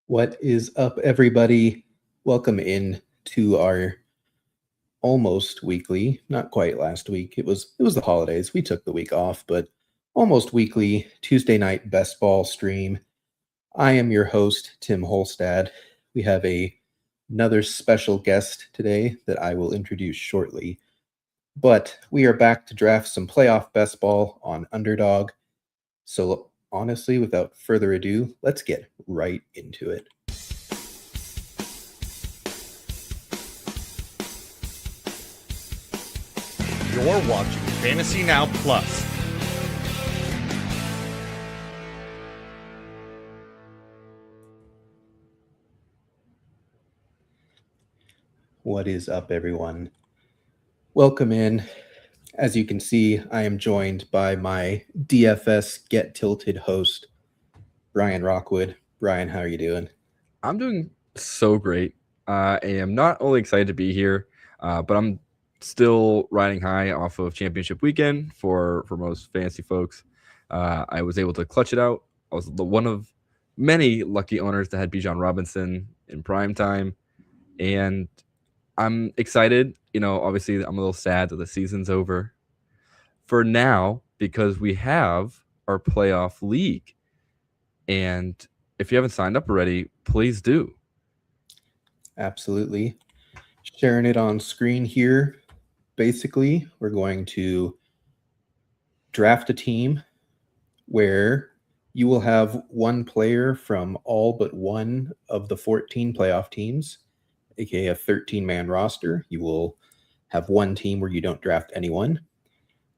What is up, everybody? Welcome in to our almost weekly, not quite last week. It was the holidays. We took the week off, but almost weekly Tuesday night best ball stream. I am your host, Tim Holstad. We have another special guest today that I will introduce shortly. But we are back to draft some playoff best ball on Underdog. So honestly, without further ado, let's get right into it. You're watching Fantasy Now Plus. What is up, everyone? Welcome in. As you can see, I am joined by my DFS Get Tilted host, Brian Rockwood. Brian, how are you doing? I'm doing so great. I am not only excited to be here, but I'm still riding high off of championship weekend for most fantasy folks. I was able to clutch it out. I was one of many lucky owners that had Bijan Robinson in prime time, and I'm excited. Obviously, I'm a little sad that the season's over for now because we have our playoff league, and if you haven't signed up already, please do. Absolutely. Sharing it on screen here. Basically, we're going to draft a team where you will have one player from all but one of the 14 playoff teams, aka a 13-man roster. You will have one team where you don't draft anyone.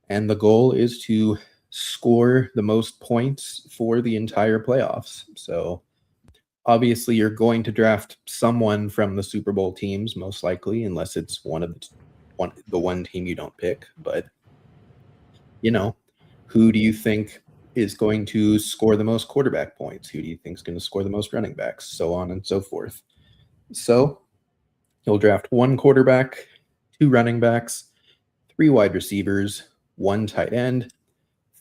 And the goal is to score the most points for the entire playoffs. So obviously you're going to draft someone from the Super Bowl teams, most likely, unless it's the one team you don't pick. But, who do you think is going to score the most quarterback points? Who do you think is going to score the most running backs? So on and so forth. So you'll draft one quarterback, two running backs, three wide receivers, one tight end,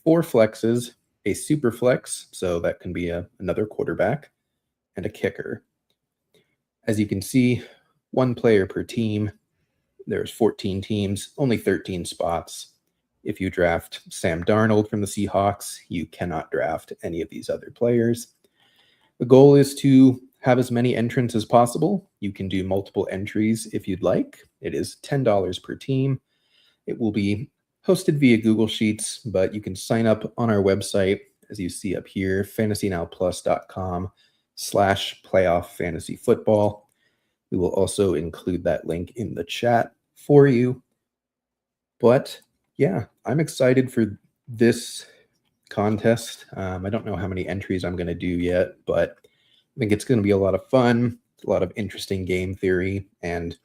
four flexes, a super flex, so that can be another quarterback, and a kicker. As you can see, one player per team. There's 14 teams, only 13 spots. If you draft Sam Darnold from the Seahawks, you cannot draft any of these other players. The goal is to have as many entrants as possible. You can do multiple entries if you'd like. It is $10 per team. It will be hosted via Google Sheets, but you can sign up on our website, as you see up here, fantasynowplus.com/playoff-fantasy-football. We will also include that link in the chat for you. But yeah, I'm excited for this contest. I don't know how many entries I'm going to do yet, but I think it's going to be a lot of fun. It's a lot of interesting game theory, and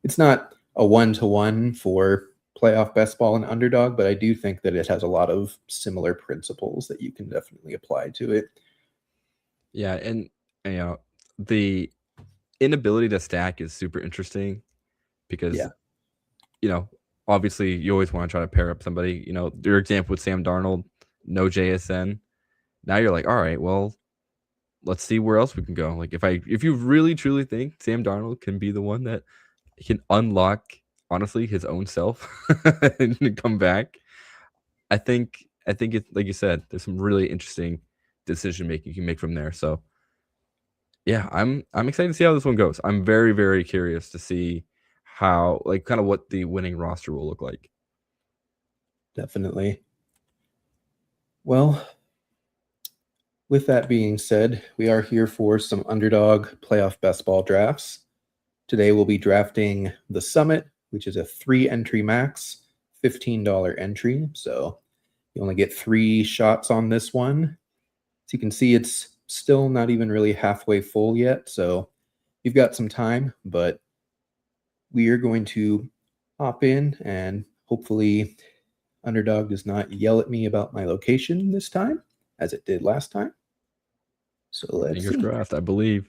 it's not a one-to-one for playoff best ball and Underdog, but I do think that it has a lot of similar principles that you can definitely apply to it. Yeah, and the inability to stack is super interesting because obviously you always want to try to pair up somebody. Your example with Sam Darnold, no JSN. Now you're like, all right, well, let's see where else we can go. Like if you really truly think Sam Darnold can be the one that can unlock honestly his own self and come back, I think it's like you said, there's some really interesting decision making you can make from there. So yeah, I'm excited to see how this one goes. I'm very, very curious to see how, like, kind of what the winning roster will look like. Definitely. Well, with that being said, we are here for some Underdog playoff best ball drafts. Today we'll be drafting the Summit, which is a 3-entry max, $15 entry. So you only get 3 shots on this one. As you can see, it's still not even really halfway full yet, so you've got some time, but we are going to hop in and hopefully Underdog does not yell at me about my location this time, as it did last time. So let's Fingers see. crossed, I believe.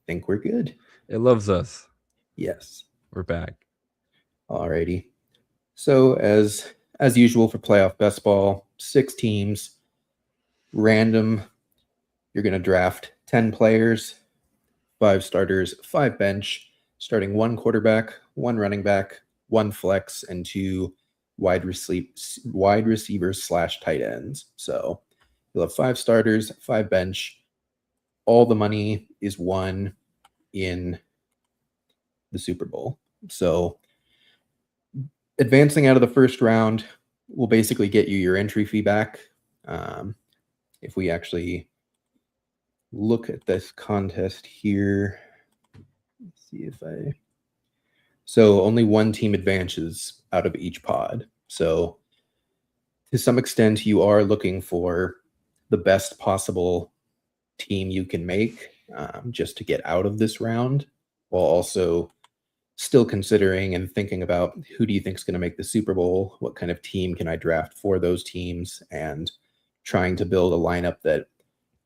Think we're good. It loves us. Yes. We're back. Alrighty. So as usual for playoff best ball, 6 teams, random You're going to draft 10 players, 5 starters, 5 bench, starting 1 quarterback, 1 running back, 1 flex, and 2 wide receivers / tight ends. So you'll have 5 starters, 5 bench. All the money is won in the Super Bowl. So advancing out of the first round will basically get you your entry fee back. If we actually look at this contest here, let's see if so only 1 team advances out of each pod. So to some extent, you are looking for the best possible team you can make just to get out of this round, while also still considering and thinking about who do you think is going to make the Super Bowl, what kind of team can I draft for those teams, and trying to build a lineup that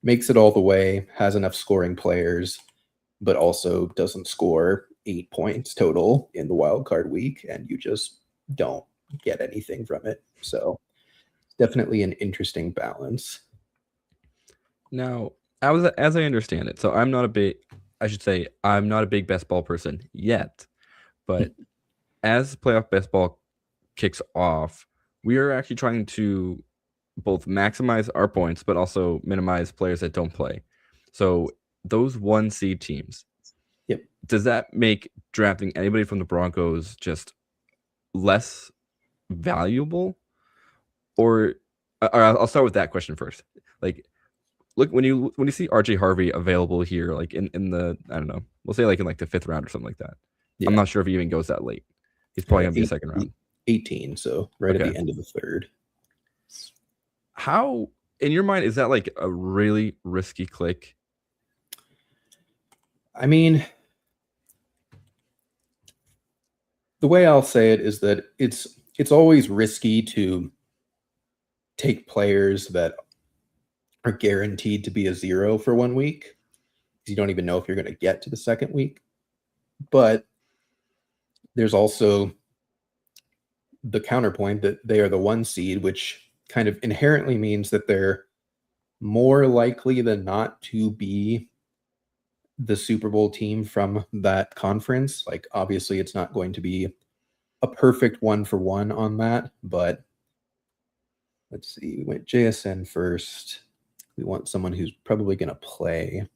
makes it all the way, has enough scoring players, but also doesn't score 8 points total in the wild card week, and you just don't get anything from it. So definitely an interesting balance. Now, as I understand it, so I'm not a big best ball person yet, but as playoff best ball kicks off, we are actually trying to both maximize our points, but also minimize players that don't play. So those 1 seed teams, Yep. Does that make drafting anybody from the Broncos just less valuable? Or I'll start with that question first. Like, look, when you see RJ Harvey available here, like in the, I don't know, we'll say like in like the 5th round or something like that. Yeah. I'm not sure if he even goes that late. He's probably gonna be a 2nd round. 18, so right at the end of the 3rd. How, in your mind, is that like a really risky click? I mean, the way I'll say it is that it's always risky to take players that are guaranteed to be a 0 for 1 week. You don't even know if you're going to get to the 2nd week. But there's also the counterpoint that they are the 1 seed, which kind of inherently means that they're more likely than not to be the Super Bowl team from that conference. Like, obviously it's not going to be a perfect 1-for-1 on that, but let's see, we went JSN first. We want someone who's probably going to play.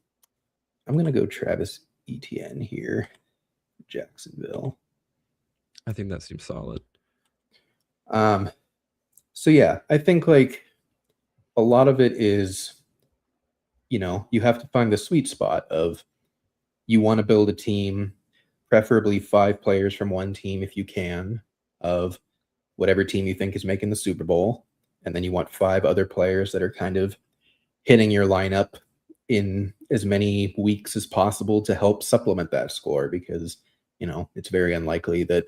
I'm going to go Travis Etienne here, Jacksonville. I think that seems solid. So yeah, I think like a lot of it is, you have to find the sweet spot of, you want to build a team, preferably 5 players from 1 team if you can, of whatever team you think is making the Super Bowl. And then you want 5 other players that are kind of hitting your lineup in as many weeks as possible to help supplement that score, because, it's very unlikely that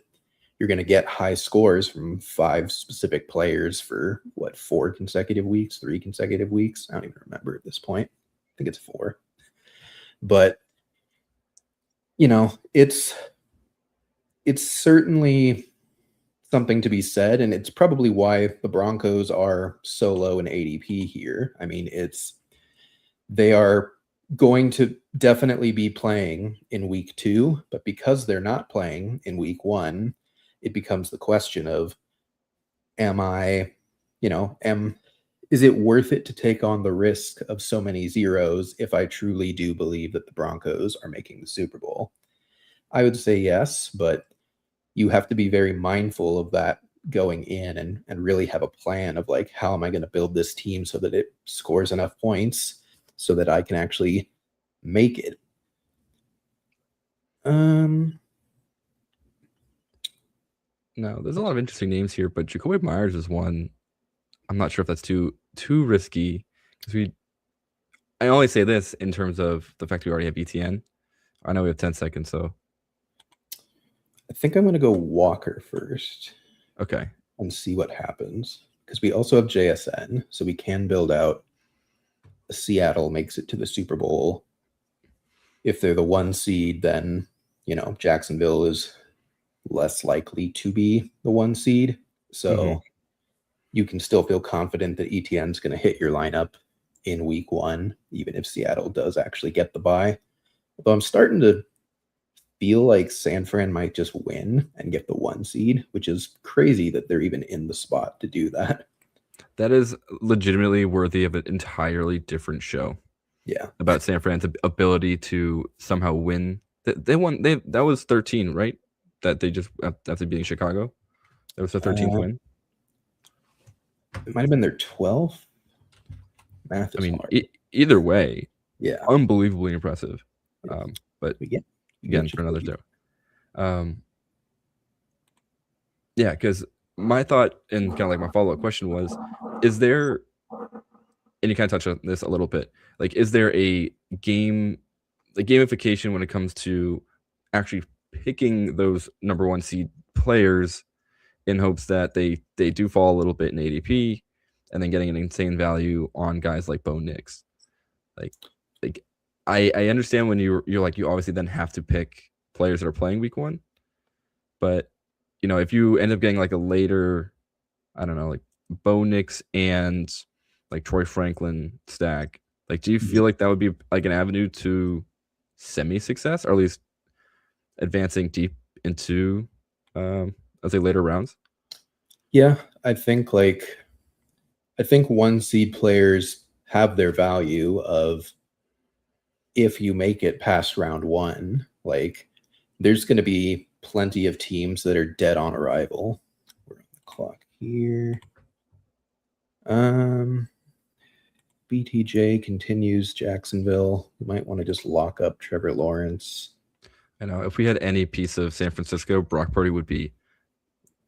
you're going to get high scores from 5 specific players for 4 consecutive weeks, 3 consecutive weeks. I don't even remember at this point. I think it's 4. But, it's certainly something to be said, and it's probably why the Broncos are so low in ADP here. I mean, they are going to definitely be playing in week 2, but because they're not playing in week 1, it becomes the question of, is it worth it to take on the risk of so many zeros if I truly do believe that the Broncos are making the Super Bowl? I would say yes, but you have to be very mindful of that going in and really have a plan of like, how am I going to build this team so that it scores enough points so that I can actually make it. No, there's a lot of interesting names here, but Jacoby Myers is one. I'm not sure if that's too risky, because I only say this in terms of the fact we already have ETN. I know we have 10 seconds, so I think I'm going to go Walker first. Okay. And see what happens, because we also have JSN, so we can build out. Seattle makes it to the Super Bowl. If they're the 1 seed, then Jacksonville is less likely to be the 1 seed. So you can still feel confident that ETN's going to hit your lineup in week 1, even if Seattle does actually get the bye. Although I'm starting to feel like San Fran might just win and get the 1 seed, which is crazy that they're even in the spot to do that. That is legitimately worthy of an entirely different show. Yeah. About San Fran's ability to somehow win. They won. That was 13, right? That they just after beating Chicago. That was the 13th win. It might have been their 12th. Math is hard. Either way, yeah, unbelievably impressive. But again, for another show. Yeah, because my thought and kind of like my follow-up question was, is there, and you kind of touched on this a little bit, like, is there a gamification when it comes to actually picking those number 1 seed players in hopes that they do fall a little bit in ADP and then getting an insane value on guys like Bo Nix? Like I understand when you're like, you obviously then have to pick players that are playing week 1, but if you end up getting like a later, I don't know, like Bo Nix and like Troy Franklin stack, like, do you feel like that would be like an avenue to semi-success, or at least advancing deep into, I'd say, later rounds? Yeah, I think 1 seed players have their value of, if you make it past round 1, like, there's going to be plenty of teams that are dead on arrival. We're on the clock here. BTJ continues Jacksonville. You might want to just lock up Trevor Lawrence. I know if we had any piece of San Francisco, Brock Purdy would be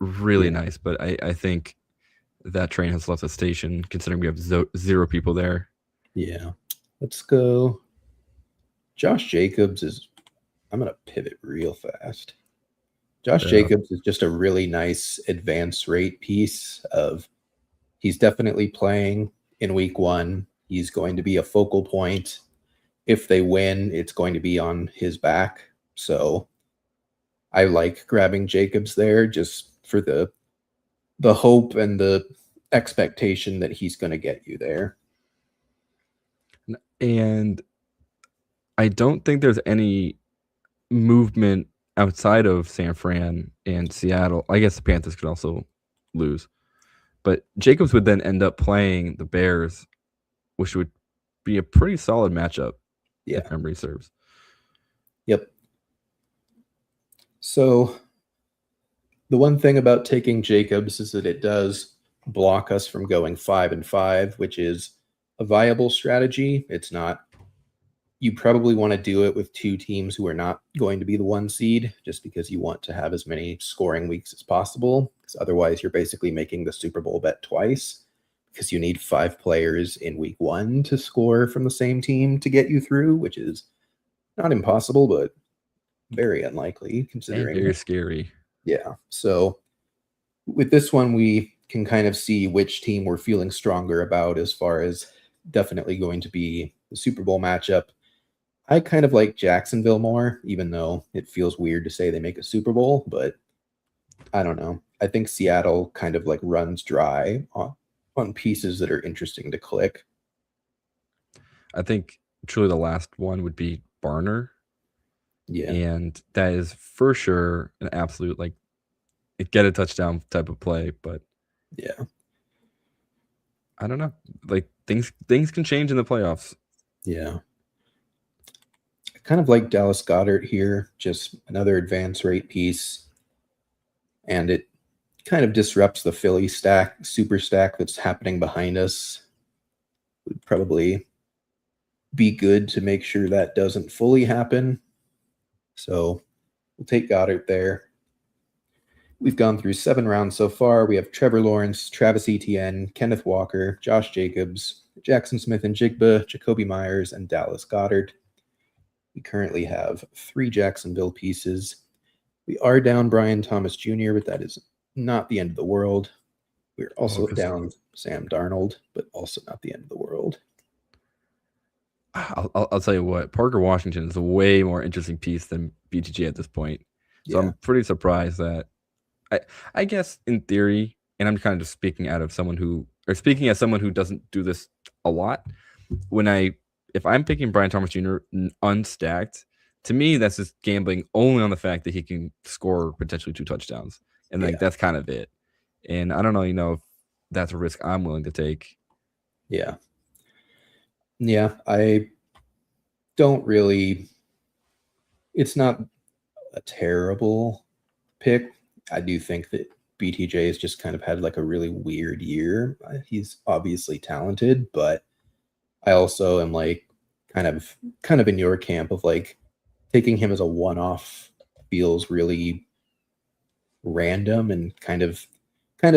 really nice, but I think that train has left the station, considering we have 0 people there. Yeah. Let's go. Josh Jacobs is, I'm going to pivot real fast. Josh Jacobs is just a really nice advance rate piece of, he's definitely playing in week 1. He's going to be a focal point. If they win, it's going to be on his back. So I like grabbing Jacobs there just for the hope and the expectation that he's going to get you there. And I don't think there's any movement outside of San Fran and Seattle. I guess the Panthers could also lose, but Jacobs would then end up playing the Bears, which would be a pretty solid matchup, if memory serves. Yep. So the one thing about taking Jacobs is that it does block us from going 5-5, which is a viable strategy. It's not, you probably want to do it with 2 teams who are not going to be the 1 seed, just because you want to have as many scoring weeks as possible, because otherwise you're basically making the Super Bowl bet twice, because you need 5 players in week 1 to score from the same team to get you through, which is not impossible, but very unlikely considering. And very scary. Yeah. So with this one, we can kind of see which team we're feeling stronger about, as far as definitely going to be the Super Bowl matchup. I kind of like Jacksonville more, even though it feels weird to say they make a Super Bowl, but I don't know. I think Seattle kind of like runs dry on pieces that are interesting to click. I think truly the last one would be Barner. Yeah. And that is for sure an absolute, like, get a touchdown type of play, but yeah, I don't know. Like, things can change in the playoffs. Yeah. I kind of like Dallas Goedert here, just another advance rate piece. And it kind of disrupts the Philly super stack that's happening behind us. Would probably be good to make sure that doesn't fully happen. So we'll take Goddard there. We've gone through 7 rounds so far. We have Trevor Lawrence, Travis Etienne, Kenneth Walker, Josh Jacobs, Jackson Smith and Jigba, Jacoby Myers, and Dallas Goedert. We currently have 3 Jacksonville pieces. We are down Brian Thomas Jr., but that is not the end of the world. We're also down Sam Darnold, but also not the end of the world. I'll tell you what, Parker Washington is a way more interesting piece than BTG at this point. So I'm pretty surprised that I guess in theory, and I'm kind of just speaking as someone who doesn't do this a lot. if I'm picking Brian Thomas Jr. Unstacked, to me that's just gambling only on the fact that he can score potentially 2 touchdowns, and like that's kind of it. And I don't know, if that's a risk I'm willing to take. Yeah, I don't really. It's not a terrible pick. I do think that BTJ has just kind of had like a really weird year. He's obviously talented, but I also am like kind of in your camp of like taking him as a one-off feels really random and kind of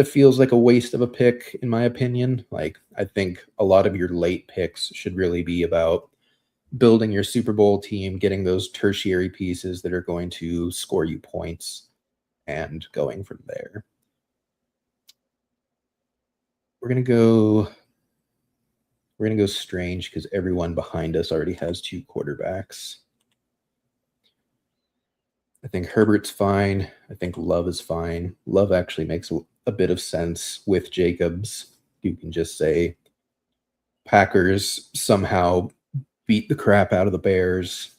feels like a waste of a pick in my opinion. Like I think a lot of your late picks should really be about building your Super Bowl team, getting those tertiary pieces that are going to score you points and going from there. We're going to go strange because everyone behind us already has 2 quarterbacks. I think Herbert's fine. I think Love is fine. Love actually makes a bit of sense with Jacobs. You can just say Packers somehow beat the crap out of the Bears,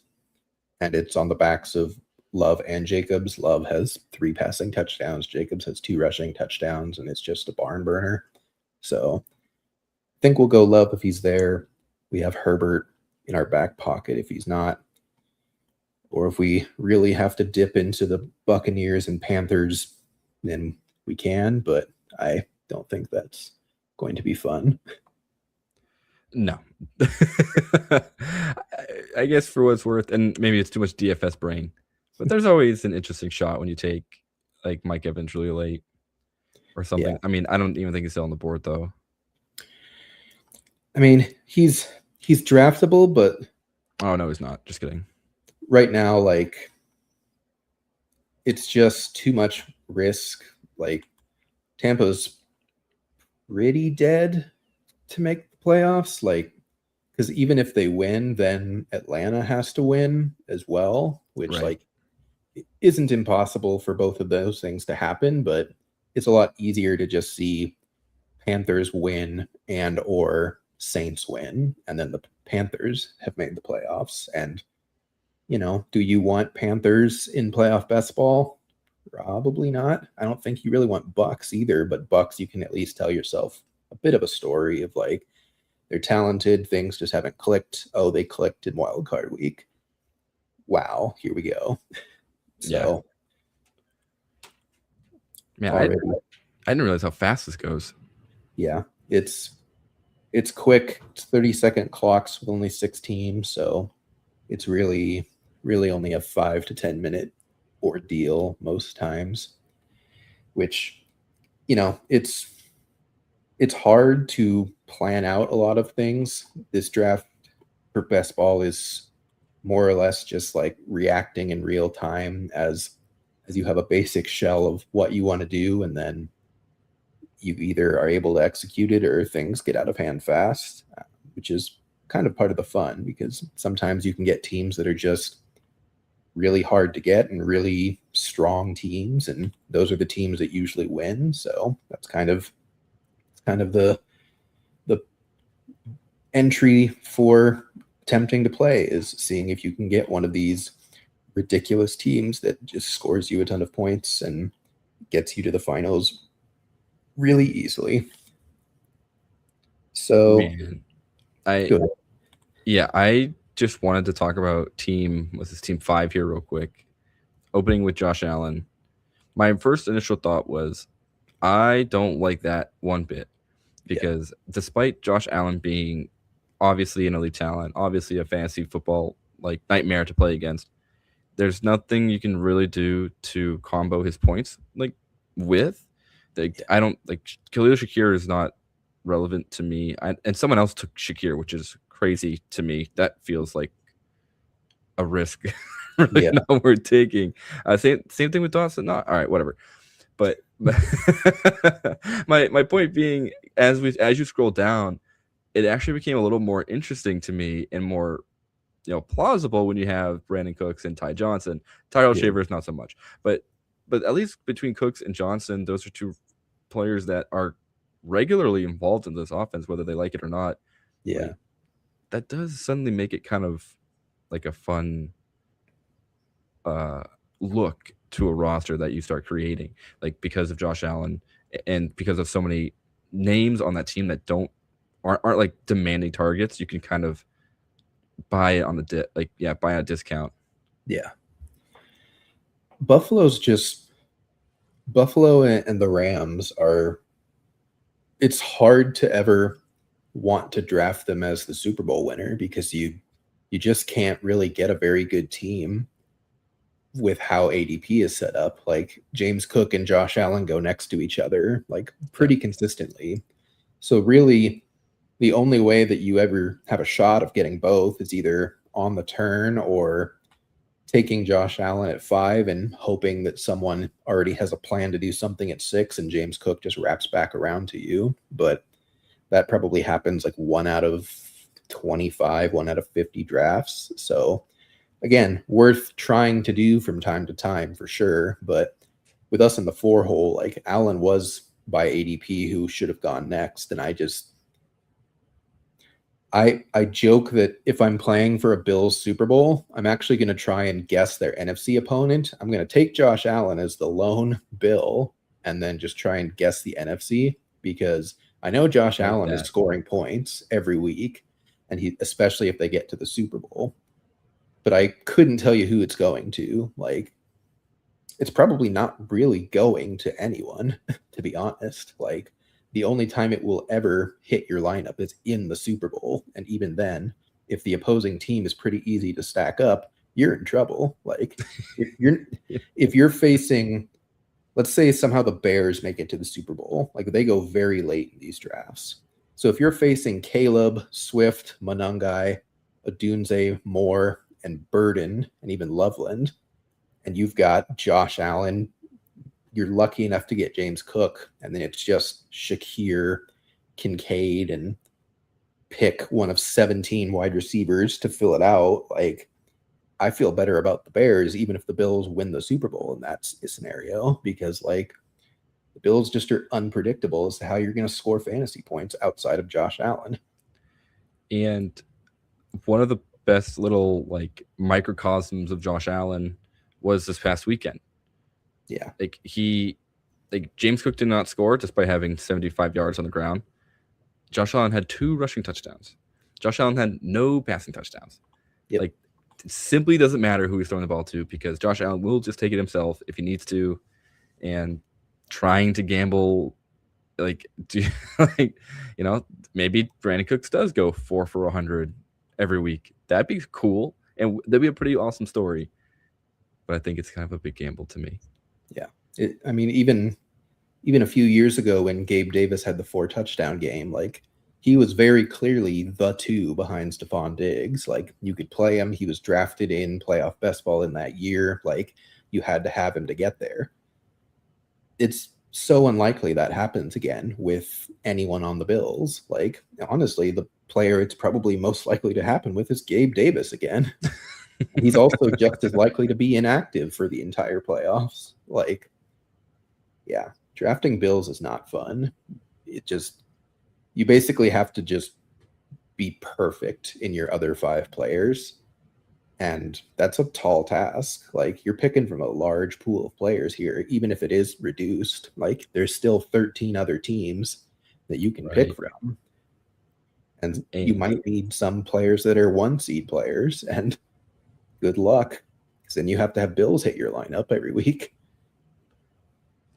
and it's on the backs of Love and Jacobs. Love has 3 passing touchdowns. Jacobs has 2 rushing touchdowns, and it's just a barn burner. So I think we'll go Love if he's there. We have Herbert in our back pocket if he's not. Or if we really have to dip into the Buccaneers and Panthers, then we can, but I don't think that's going to be fun. No. I guess for what it's worth, and maybe it's too much DFS brain, but there's always an interesting shot when you take like Mike Evans really late or something. Yeah. I mean, I don't even think he's still on the board though. I mean, he's draftable, but Oh no, he's not. Just kidding. Right now, like, it's just too much risk. Like, Tampa's pretty dead to make the playoffs. Like, because even if they win, then Atlanta has to win as well, which Right. like isn't impossible for both of those things to happen, but it's a lot easier to just see Panthers win and or Saints win, and then the Panthers have made the playoffs. And do you want Panthers in playoff best ball? Probably not. I don't think you really want Bucks either, but Bucks, you can at least tell yourself a bit of a story of like, they're talented, things just haven't clicked. Oh, they clicked in wild card week. Wow, here we go. So, man, I didn't realize how fast this goes. Yeah, it's quick. It's 30-second clocks with only 6 teams, so it's really only a 5 to 10 minute ordeal most times, which it's hard to plan out a lot of things. This draft for best ball is more or less just like reacting in real time as you have a basic shell of what you want to do, and then you either are able to execute it or things get out of hand fast, which is kind of part of the fun, because sometimes you can get teams that are just really hard to get and really strong teams, and those are the teams that usually win. So that's kind of the entry for attempting to play, is seeing if you can get one of these ridiculous teams that just scores you a ton of points and gets you to the finals really easily. So Man, I just wanted to talk about team 5 here real quick. Opening with Josh Allen. My first initial thought was, I don't like that one bit, because despite Josh Allen being obviously an elite talent, obviously a fantasy football like nightmare to play against, there's nothing you can really do to combo his points like with. I don't like Khalil Shakir is not relevant to me. And someone else took Shakir, which is crazy to me. That feels like a risk really not worth taking. Same thing with Dawson. Not all right, whatever. But my point being, as you scroll down, it actually became a little more interesting to me and more plausible when you have Brandon Cooks and Ty Johnson. Tyrell Shavers not so much, but at least between Cooks and Johnson, those are 2 players that are regularly involved in this offense, whether they like it or not. Yeah. Like, that does suddenly make it kind of like a fun look to a roster that you start creating, like because of Josh Allen and because of so many names on that team that aren't like demanding targets. You can kind of buy it on the buy at a discount. Yeah. Buffalo and the Rams it's hard to ever want to draft them as the Super Bowl winner because you just can't really get a very good team with how ADP is set up. Like James Cook and Josh Allen go next to each other like pretty consistently. So really the only way that you ever have a shot of getting both is either on the turn or taking Josh Allen at 5 and hoping that someone already has a plan to do something at 6 and James Cook just wraps back around to you. But that probably happens like 1 out of 25, 1 out of 50 drafts. So again, worth trying to do from time to time for sure. But with us in the 4 hole, like Allen was by ADP who should have gone next. And I joke that if I'm playing for a Bills Super Bowl, I'm actually going to try and guess their NFC opponent. I'm going to take Josh Allen as the lone Bill and then just try and guess the NFC because I know Josh Allen is scoring points every week, and especially if they get to the Super Bowl. But I couldn't tell you who it's going to. Like, it's probably not really going to anyone, to be honest. Like, the only time it will ever hit your lineup is in the Super Bowl. And even then, if the opposing team is pretty easy to stack up, you're in trouble. Like if you're facing, let's say somehow the Bears make it to the Super Bowl, like they go very late in these drafts. So if you're facing Caleb, Swift, Monangai, Odunze, Moore, and Burden, and even Loveland, and you've got Josh Allen, you're lucky enough to get James Cook, and then it's just Shakir, Kincaid, and pick one of 17 wide receivers to fill it out. Like, I feel better about the Bears, even if the Bills win the Super Bowl in that scenario, because like the Bills just are unpredictable as to how you're going to score fantasy points outside of Josh Allen. And one of the best little like microcosms of Josh Allen was this past weekend. Yeah. Like James Cook did not score despite having 75 yards on the ground. Josh Allen had 2 rushing touchdowns. Josh Allen had no passing touchdowns. Yep. Like, it simply doesn't matter who he's throwing the ball to because Josh Allen will just take it himself if he needs to. And trying to gamble, like maybe Brandon Cooks does go 4 for 100 every week. That'd be cool. And that'd be a pretty awesome story. But I think it's kind of a big gamble to me. Yeah. Even a few years ago when Gabe Davis had the 4 touchdown game, like he was very clearly the 2 behind Stephon Diggs. Like you could play him. He was drafted in playoff best ball in that year. Like you had to have him to get there. It's so unlikely that happens again with anyone on the Bills. Like honestly, the player it's probably most likely to happen with is Gabe Davis again. He's also just as likely to be inactive for the entire playoffs. Like, yeah, drafting Bills is not fun. You basically have to just be perfect in your other 5 players. And that's a tall task. Like, you're picking from a large pool of players here, even if it is reduced. Like, there's still 13 other teams that you can pick from. And you might need some players that are 1 seed players, and good luck, because then you have to have Bills hit your lineup every week.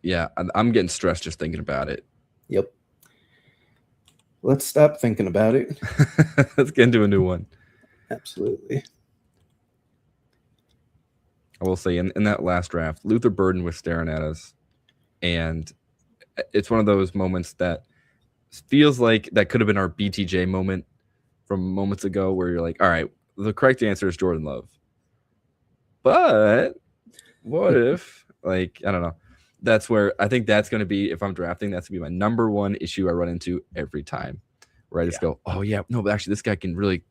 Yeah, I'm getting stressed just thinking about it. Yep. Let's stop thinking about it. Let's get into a new one. Absolutely. I will say in that last draft, Luther Burden was staring at us. And it's one of those moments that feels like that could have been our BTJ moment from moments ago where you're like, all right, the correct answer is Jordan Love. But what if, like, I don't know. That's where I think that's going to be, if I'm drafting, that's going to be my number one issue I run into every time. Where I just go, oh, yeah, no, but actually this guy can really,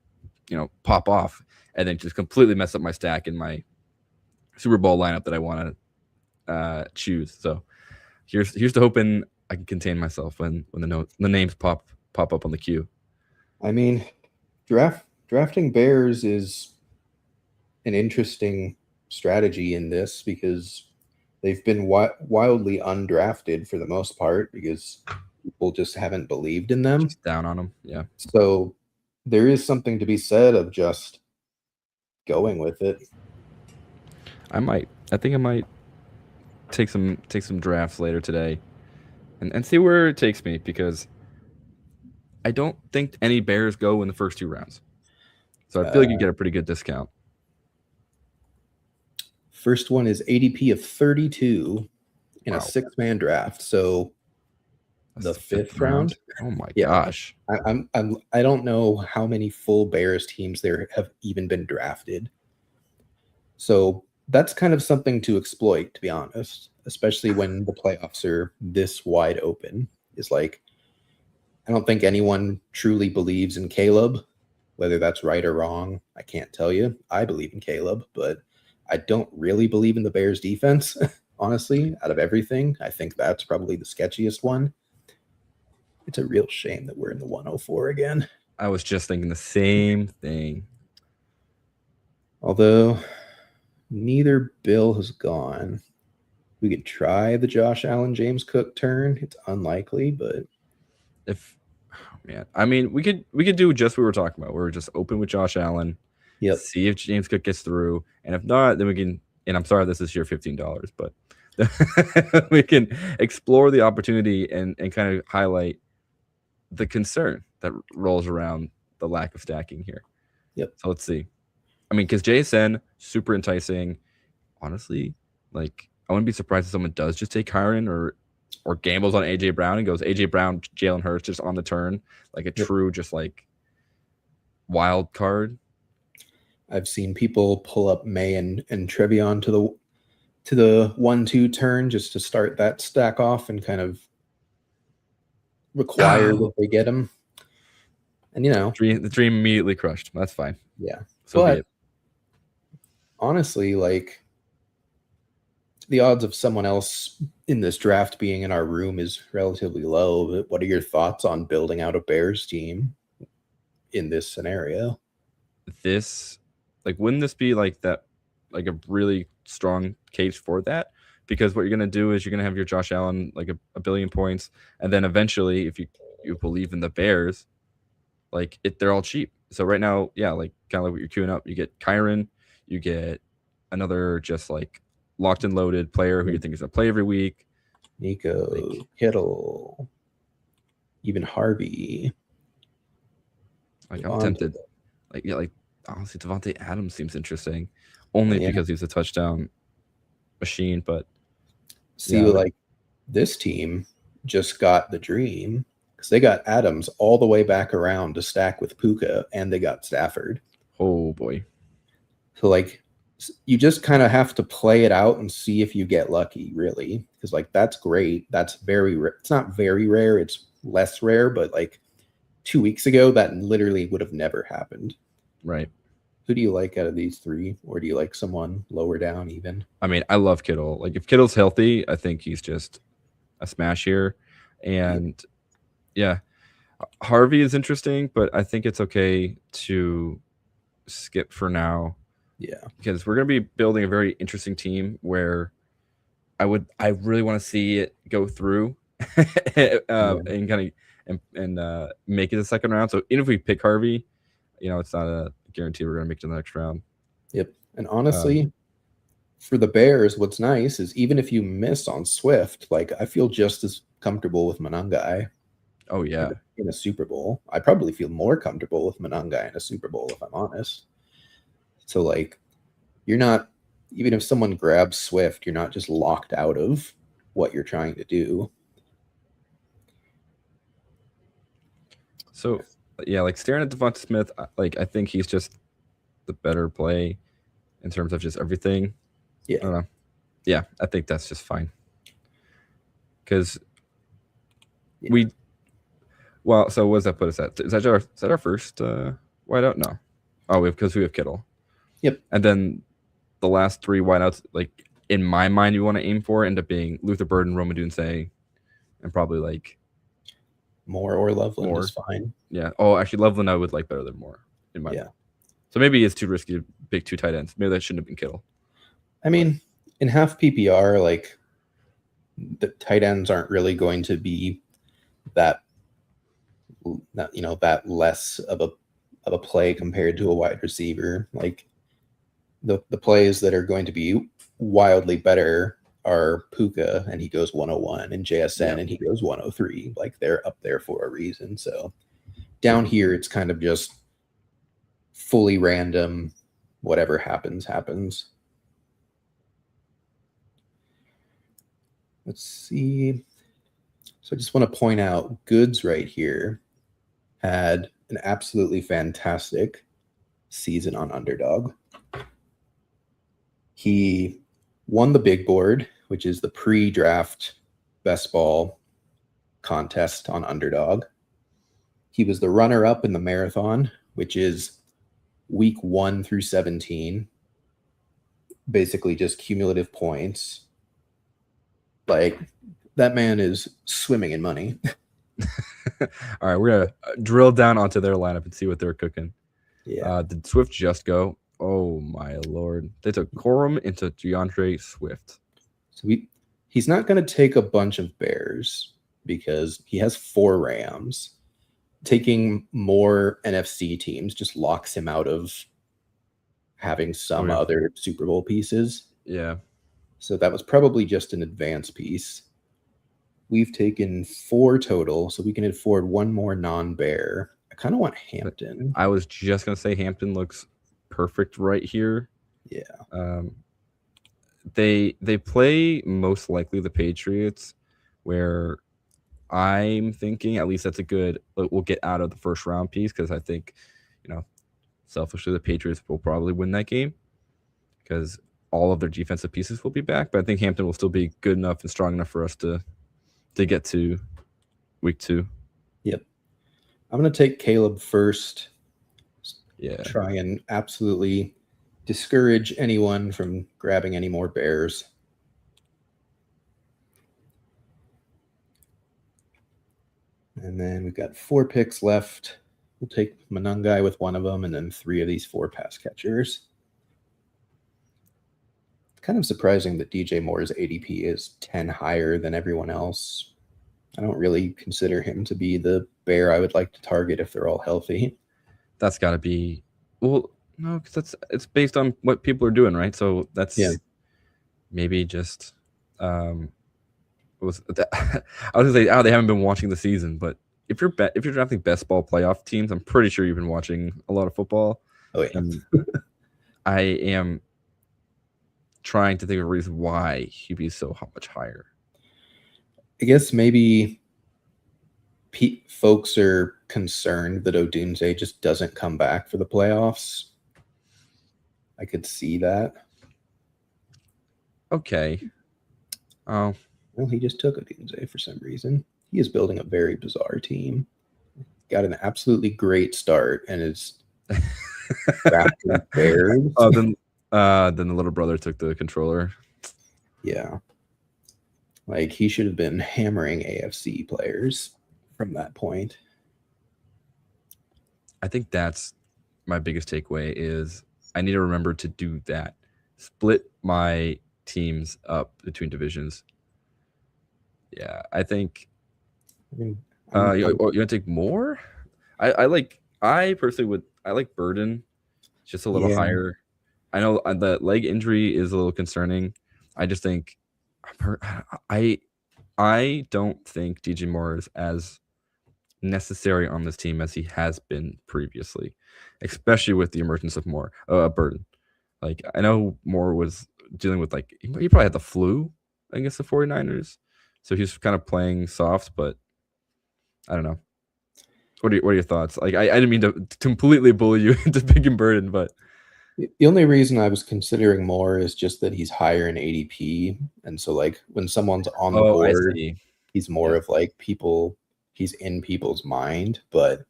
pop off. And then just completely mess up my stack in my Super Bowl lineup that I want to choose. So here's to hoping I can contain myself when the names pop up on the queue. I mean, draft Drafting Bears is an interesting strategy in this because they've been wildly undrafted for the most part because people just haven't believed in them. Just down on them. Yeah. So there is something to be said of just going with it. I think I might take some drafts later today and see where it takes me because I don't think any Bears go in the first 2 rounds. So I feel like you get a pretty good discount. First one is ADP of 32 in a 6-man draft. So That's the 5th round. Oh my gosh. I don't know how many full Bears teams there have even been drafted. So that's kind of something to exploit, to be honest, especially when the playoffs are this wide open. Is like, I don't think anyone truly believes in Caleb, whether that's right or wrong. I can't tell you. I believe in Caleb, but I don't really believe in the Bears defense, honestly, out of everything. I think that's probably the sketchiest one. It's a real shame that we're in the 104 again. I was just thinking the same thing. Although neither Bill has gone. We could try the Josh Allen, James Cook turn. It's unlikely, but I mean, we could do just what we were talking about. We were just open with Josh Allen. Yep. See if James Cook gets through, and if not, then we can. And I'm sorry, this is your $15, but we can explore the opportunity and kind of highlight the concern that rolls around the lack of stacking here. Yep. So let's see. I mean, because JSN, super enticing. Honestly, like I wouldn't be surprised if someone does just take Kyron or gambles on AJ Brown and goes AJ Brown, Jalen Hurts just on the turn, like a true just like wild card. I've seen people pull up May and Trevion to the 1-2 turn just to start that stack off and kind of require that they get him. And the dream immediately crushed. That's fine. Yeah. So be it. Honestly, like the odds of someone else in this draft being in our room is relatively low. But what are your thoughts on building out a Bears team in this scenario? Wouldn't this be like that, like a really strong case for that? Because what you're going to do is you're going to have your Josh Allen, like a billion points. And then eventually, if you believe in the Bears, like they're all cheap. So right now, yeah, like kind of like what you're queuing up, you get Kyron, you get another just like locked and loaded player who you think is going to play every week. Nico, Kittle, even Harvey. Like I'm tempted. Like honestly, Devontae Adams seems interesting, only because he's a touchdown machine. But like this team just got the dream because they got Adams all the way back around to stack with Puka, and they got Stafford. Oh boy! So like, you just kind of have to play it out and see if you get lucky, really, because like that's great. That's very rare. It's not very rare. It's less rare, but like 2 weeks ago, that literally would have never happened. Right. Who do you like out of these three? Or do you like someone lower down even? I mean, I love Kittle. Like if Kittle's healthy, I think he's just a smash here. And yeah, Harvey is interesting, but I think it's okay to skip for now. Yeah. Because we're going to be building a very interesting team where I really want to see it go through and kind of and make it a second round. So even if we pick Harvey, it's not a guarantee we're going to make it to the next round. Yep. And honestly, for the Bears, what's nice is even if you miss on Swift, like I feel just as comfortable with Monangai. Oh yeah. In a Super Bowl. I probably feel more comfortable with Monangai in a Super Bowl, if I'm honest. So like, you're not, even if someone grabs Swift, you're not just locked out of what you're trying to do. So yeah, like staring at Devonta Smith, like I think he's just the better play in terms of just everything. Yeah. I don't know. Yeah, I think that's just fine. Because so what does that put us at? Is that our first wideout? No. Oh, because we have Kittle. Yep. And then the last three wideouts, like in my mind, you want to aim for end up being Luther Burden, Roma Dunse, and probably like Moore or Loveland is fine. Yeah. Oh, actually, Loveland I would like better than Moore. So maybe it's too risky to pick 2 tight ends. Maybe that shouldn't have been Kittle. I mean, in half PPR, like the tight ends aren't really going to be that less of a play compared to a wide receiver. Like the plays that are going to be wildly better are Puka and he goes 101 and JSN and he goes 103. Like they're up there for a reason. So down here, it's kind of just fully random. Whatever happens. Let's see. So I just want to point out Goods right here had an absolutely fantastic season on Underdog. He won the big board, which is the pre-draft best ball contest on Underdog. He was the runner-up in the marathon, which is week 1 through 17, basically just cumulative points. Like, that man is swimming in money. All right, we're going to drill down onto their lineup and see what they're cooking. Yeah. Did Swift just go? Oh, my Lord. They took Corum into DeAndre Swift. So he's not going to take a bunch of Bears because he has 4 Rams. Taking more NFC teams just locks him out of having some other Super Bowl pieces. Yeah. So that was probably just an advance piece. We've taken 4 total, so we can afford 1 more non-Bear. I kind of want Hampton. I was just going to say Hampton looks perfect right here. Yeah. They play most likely the Patriots, where I'm thinking at least that's a good we'll get out of the first round piece, because I think, selfishly the Patriots will probably win that game because all of their defensive pieces will be back. But I think Hampton will still be good enough and strong enough for us to get to week 2. Yep. I'm going to take Caleb first. Yeah. Try and absolutely discourage anyone from grabbing any more Bears. And then we've got 4 picks left. We'll take Manungai with 1 of them, and then 3 of these 4 pass catchers. It's kind of surprising that DJ Moore's ADP is 10 higher than everyone else. I don't really consider him to be the Bear I would like to target if they're all healthy. That's got to be no, because it's based on what people are doing, right? So that's maybe just I was gonna say, they haven't been watching the season, but if you're drafting best ball playoff teams, I'm pretty sure you've been watching a lot of football. Oh yeah. And I am trying to think of a reason why he'd be so much higher. I guess maybe folks are concerned that Odunze just doesn't come back for the playoffs. I could see that. Okay. Oh. Well, he just took Odunze for some reason. He is building a very bizarre team. Got an absolutely great start and is drafting Bears. Oh, then the little brother took the controller. Yeah. Like, he should have been hammering AFC players from that point. I think that's my biggest takeaway is I need to remember to do that. Split my teams up between divisions. Yeah, I think you want to take more? I personally would. I like Burden, just a little higher. I know the leg injury is a little concerning. I just think I don't think DJ Moore is as necessary on this team as he has been previously, especially with the emergence of Burden. Like, I know Moore was dealing with, like, he probably had the flu against the 49ers, so he's kind of playing soft, but I don't know. What are your thoughts? Like, I didn't mean to completely bully you into picking Burden, but the only reason I was considering Moore is just that he's higher in ADP, and so, like, when someone's on the board, he's more of, like, he's in people's mind. But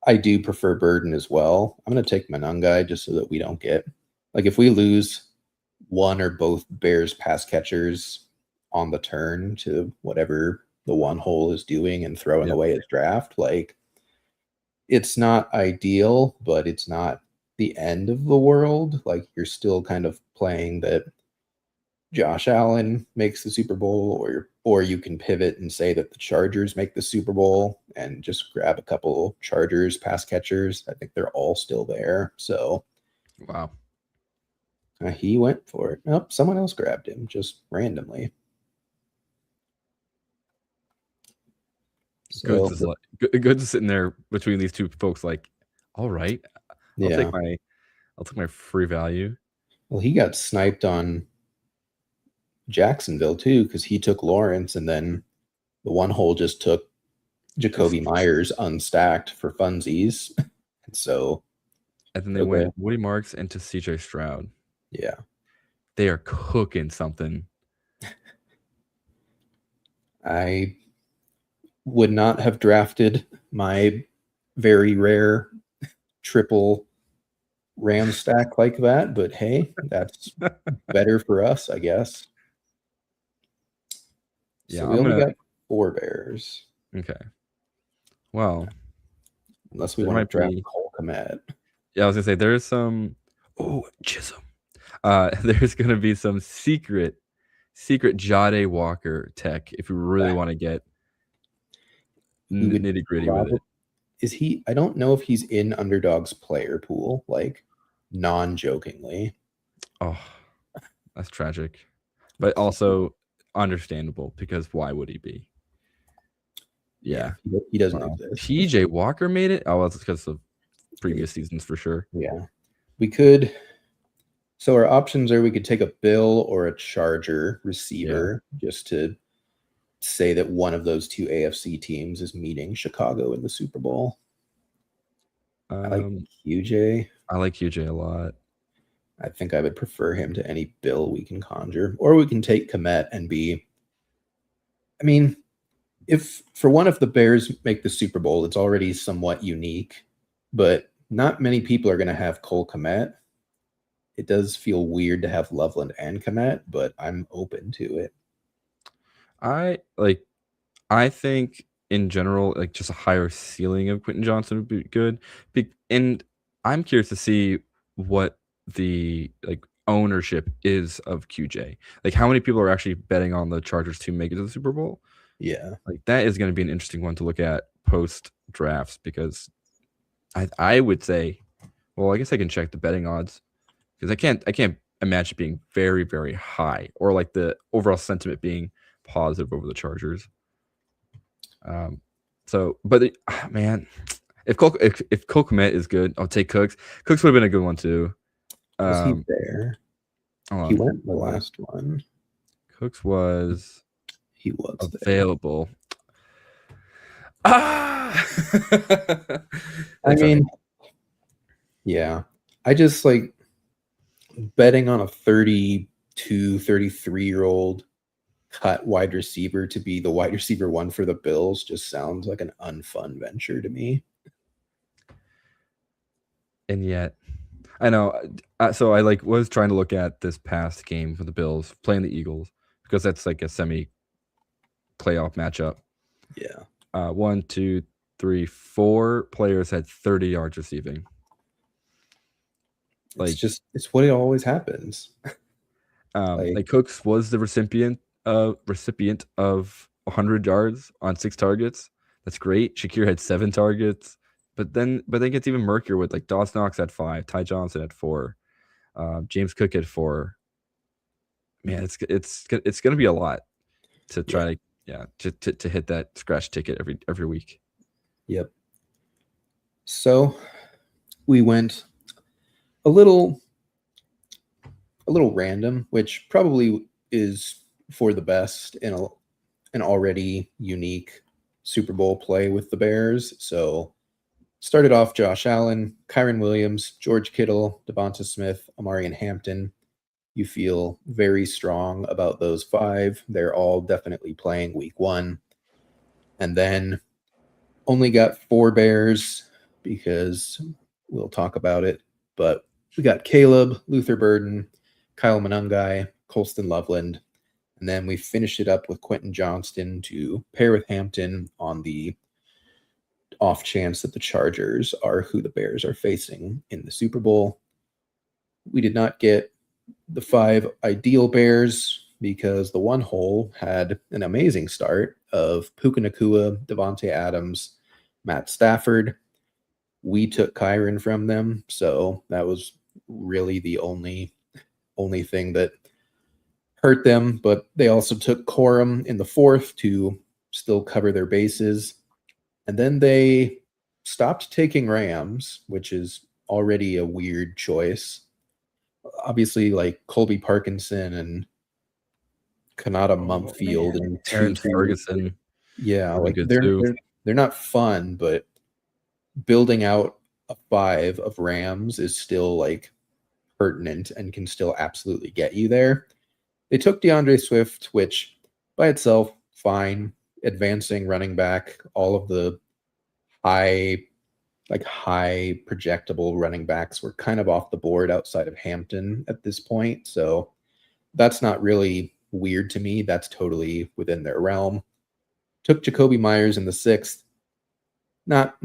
I do prefer Burden as well. I'm going to take Manungai just so that we don't get, like, if we lose one or both Bears pass catchers on the turn to whatever the one hole is doing and throwing away his draft, like, it's not ideal, but it's not the end of the world. Like you're still kind of playing that Josh Allen makes the Super Bowl, or you can pivot and say that the Chargers make the Super Bowl and just grab a couple Chargers pass catchers. I think they're all still there. So Wow. he went for it. Nope, someone else grabbed him just randomly. So Goods sitting there between these two folks, like, all right, I'll yeah, take my free value. well, he got sniped on Jacksonville too because he took Lawrence, and then the one hole just took Jacoby Myers unstacked for funsies. And so, and then they went Woody Marks into CJ Stroud. Yeah, they are cooking something. I would not have drafted my very rare triple Ram stack like that, but hey, that's better for us, I guess. Yeah, so we only got 4 Bears. Okay. Well, unless we want to draft Cole Kmet. Yeah, I was gonna say there's some. Oh, Chisholm. There's gonna be some secret Jade Walker tech if we really want to get nitty gritty with it. Is he? I don't know if he's in Underdog's player pool, like non-jokingly. Oh, that's tragic, but also understandable because why would he be? Yeah, he doesn't exist. PJ Walker made it. Oh, well, that's because of previous seasons for sure. Yeah, we could. So our options are we could take a Bill or a Charger receiver just to say that one of those two AFC teams is meeting Chicago in the Super Bowl. I like QJ. I like QJ a lot. I think I would prefer him to any Bill we can conjure. Or we can take Kmet and be... I mean, if for one of the Bears make the Super Bowl, it's already somewhat unique, but not many people are going to have Cole Kmet. It does feel weird to have Loveland and Kmet, but I'm open to it. I think in general, like just a higher ceiling of Quentin Johnson would be good. And I'm curious to see what the ownership is of QJ. Like how many people are actually betting on the Chargers to make it to the Super Bowl? Yeah. Like that is going to be an interesting one to look at post drafts because I would say, well, I guess I can check the betting odds because I can't imagine it being very, very high or like the overall sentiment being positive over the Chargers. Man, if Cole Kmet is good, I'll take Cooks. Cooks would have been a good one too. Was he there? He went the last one. Cooks was. He was available. I mean, yeah. I just like betting on a 32, 33-year-old cut wide receiver to be the wide receiver one for the Bills just sounds like an unfun venture to me. And yet, I know. So I was trying to look at this past game for the Bills playing the Eagles because that's like a semi playoff matchup. Yeah. 1, 2, 3, 4 players had 30 yards receiving. It's what it always happens. Cooks was the recipient of 100 yards on 6 targets. That's great. Shakir had 7 targets, but then it gets even murkier with like Dawson Knox at 5, Ty Johnson at 4, James Cook at 4. Man, it's gonna be a lot to try to hit that scratch ticket every week. Yep. So we went a little random, which probably is for the best in an already unique Super Bowl play with the Bears. So started off Josh Allen, Kyren Williams, George Kittle, Devonta Smith, Amarian Hampton. You feel very strong about those 5. They're all definitely playing week 1. And then only got 4 Bears because we'll talk about it. But we got Caleb, Luther Burden, Kyle Monangai, Colston Loveland. And then we finished it up with Quentin Johnston to pair with Hampton on the off chance that the Chargers are who the Bears are facing in the Super Bowl. We did not get the 5 ideal Bears because the one hole had an amazing start of Puka Nacua, Devontae Adams, Matt Stafford. We took Kyron from them, so that was really the only thing that hurt them. But they also took Corum in the 4th to still cover their bases. And then they stopped taking Rams, which is already a weird choice. Obviously, like Colby Parkinson and Kanata Mumpfield and Terrence Tutu. Ferguson. Yeah, really like good they're too. they're not fun, but building out a 5 of Rams is still like pertinent and can still absolutely get you there. They took DeAndre Swift, which by itself, fine. Advancing running back, all of the high projectable running backs were kind of off the board outside of Hampton at this point. So that's not really weird to me. That's totally within their realm. Took Jacoby Myers in the 6th. Not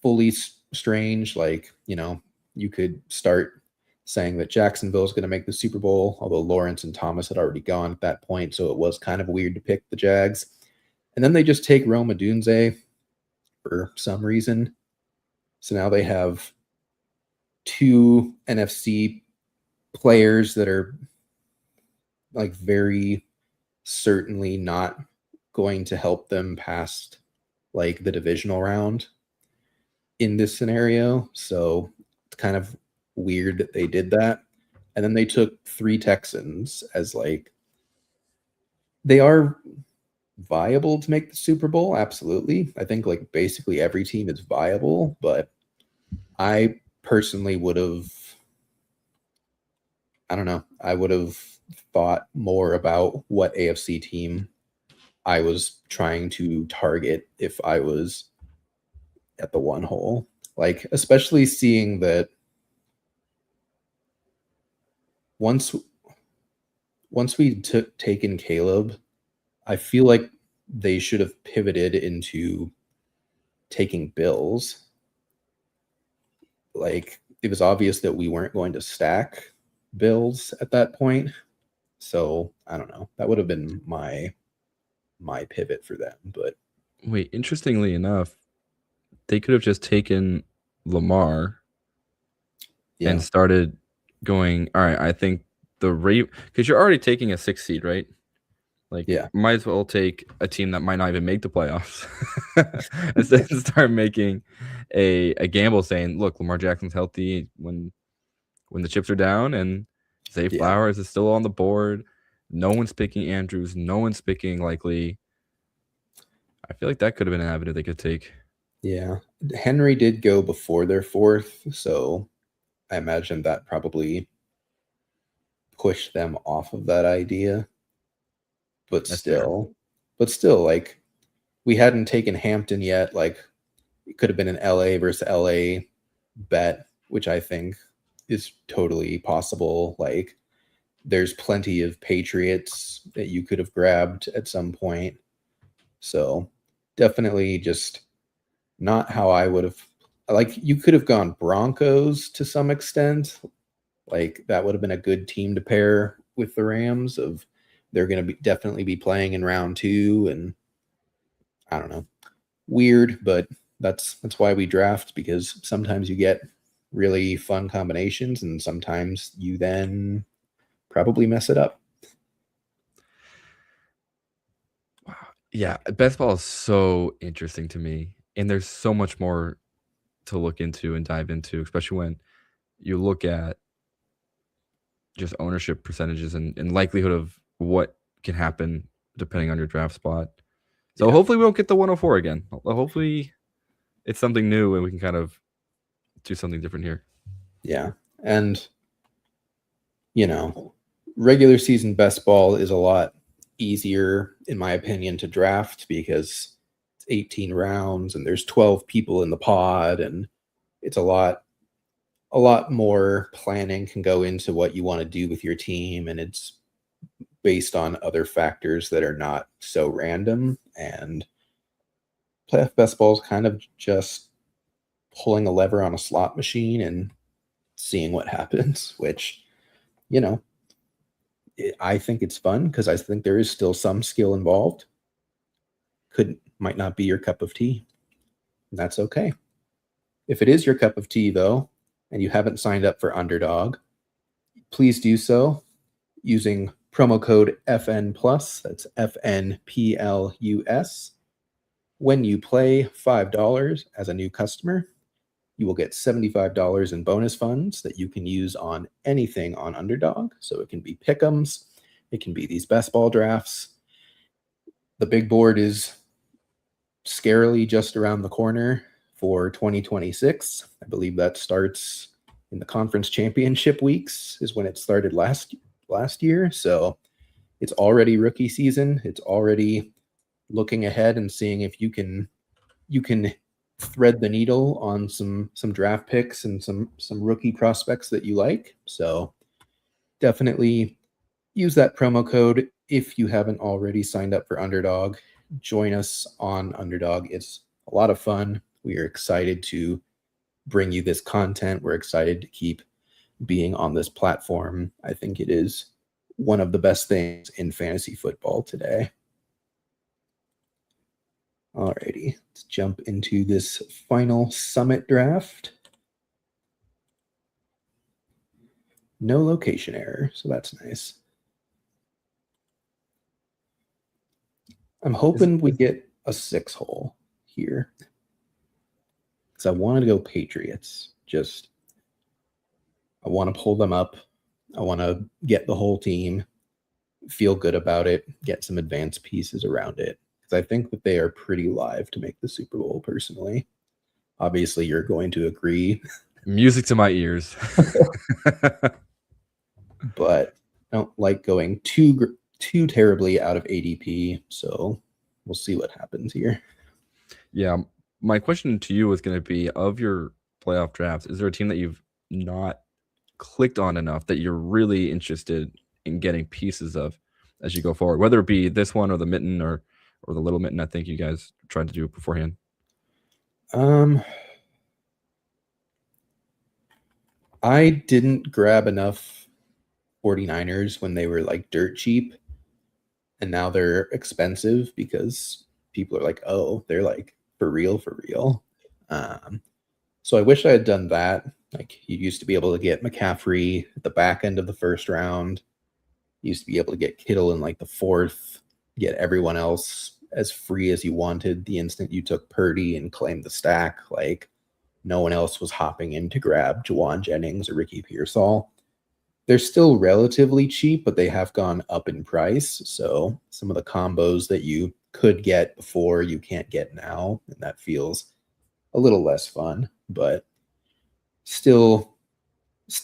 fully strange. Like, you could start saying that Jacksonville is going to make the Super Bowl, although Lawrence and Thomas had already gone at that point. So it was kind of weird to pick the Jags. And then they just take Rome Odunze for some reason. So now they have 2 NFC players that are like very certainly not going to help them past like the divisional round in this scenario. So it's kind of weird that they did that. And then they took 3 Texans as like, they are viable to make the Super Bowl. Absolutely. I think like basically every team is viable, but I personally would have, I don't know, I would have thought more about what AFC team I was trying to target if I was at the one hole. Like, especially seeing that once we taken Caleb, I feel like they should have pivoted into taking Bills. Like, it was obvious that we weren't going to stack Bills at that point. So I don't know. That would have been my pivot for them. But Wait, interestingly enough, they could have just taken Lamar yeah, and started going, all right, I think the rate, because you're already taking a 6 seed, right? Like, yeah, might as well take a team that might not even make the playoffs instead of start making a gamble saying, look, Lamar Jackson's healthy when the chips are down, and Zay yeah, Flowers is still on the board. No one's picking Andrews. No one's picking Likely. I feel like that could have been an avenue they could take. yeah. Henry did go before their 4th, so I imagine that probably pushed them off of that idea. But That's fair. still, like, we hadn't taken Hampton yet. Like, it could have been an LA versus LA bet, which I think is totally possible. Like, there's plenty of Patriots that you could have grabbed at some point. So definitely just not how I would have. Like, you could have gone Broncos to some extent. Like, that would have been a good team to pair with the Rams. Of they're going to definitely be playing in round 2, and I don't know, weird, but that's why we draft, because sometimes you get really fun combinations, and sometimes you then probably mess it up. Wow. Yeah, best ball is so interesting to me, and there's so much more to look into and dive into, especially when you look at just ownership percentages and likelihood of what can happen depending on your draft spot. So Yeah. hopefully we won't get the 104 again. Hopefully it's something new and we can kind of do something different here. Yeah. And, regular season best ball is a lot easier, in my opinion, to draft because it's 18 rounds and there's 12 people in the pod, and it's a lot more planning can go into what you want to do with your team, and it's based on other factors that are not so random. And Playoff Best Ball is kind of just pulling a lever on a slot machine and seeing what happens, which, I think it's fun because I think there is still some skill involved. Might not be your cup of tea. And that's okay. If it is your cup of tea, though, and you haven't signed up for Underdog, please do so using promo code FN Plus. That's FNPLUS. When you play $5 as a new customer, you will get $75 in bonus funds that you can use on anything on Underdog. So it can be pick'ems, it can be these best ball drafts. The big board is scarily just around the corner for 2026. I believe that starts in the conference championship weeks is when it started last year. So it's already rookie season. It's already looking ahead and seeing if you can thread the needle on some draft picks and some rookie prospects that you like. So definitely use that promo code if you haven't already signed up for Underdog. Join us on Underdog. It's a lot of fun. We are excited to bring you this content. We're excited to keep being on this platform. I think it is one of the best things in fantasy football today. Alrighty, let's jump into this final summit draft. No location error, so that's nice. I'm hoping we get a 6-hole here because I wanted to go Patriots. I want to pull them up. I want to get the whole team, feel good about it, get some advanced pieces around it. I think that they are pretty live to make the Super Bowl, personally. Obviously, you're going to agree. Music to my ears. But I don't like going too terribly out of ADP, so we'll see what happens here. Yeah, my question to you was going to be, of your playoff drafts, is there a team that you've not clicked on enough that you're really interested in getting pieces of as you go forward, whether it be this one or the mitten or the little mitten I think you guys tried to do beforehand? I didn't grab enough 49ers when they were like dirt cheap, and now they're expensive because people are like, oh, they're like for real. So I wish I had done that. Like, you used to be able to get McCaffrey at the back end of the first round. You used to be able to get Kittle in like the fourth, get everyone else as free as you wanted the instant you took Purdy and claimed the stack. Like, no one else was hopping in to grab Juwan Jennings or Ricky Pearsall. They're still relatively cheap, but they have gone up in price. So some of the combos that you could get before, you can't get now, and that feels a little less fun, but still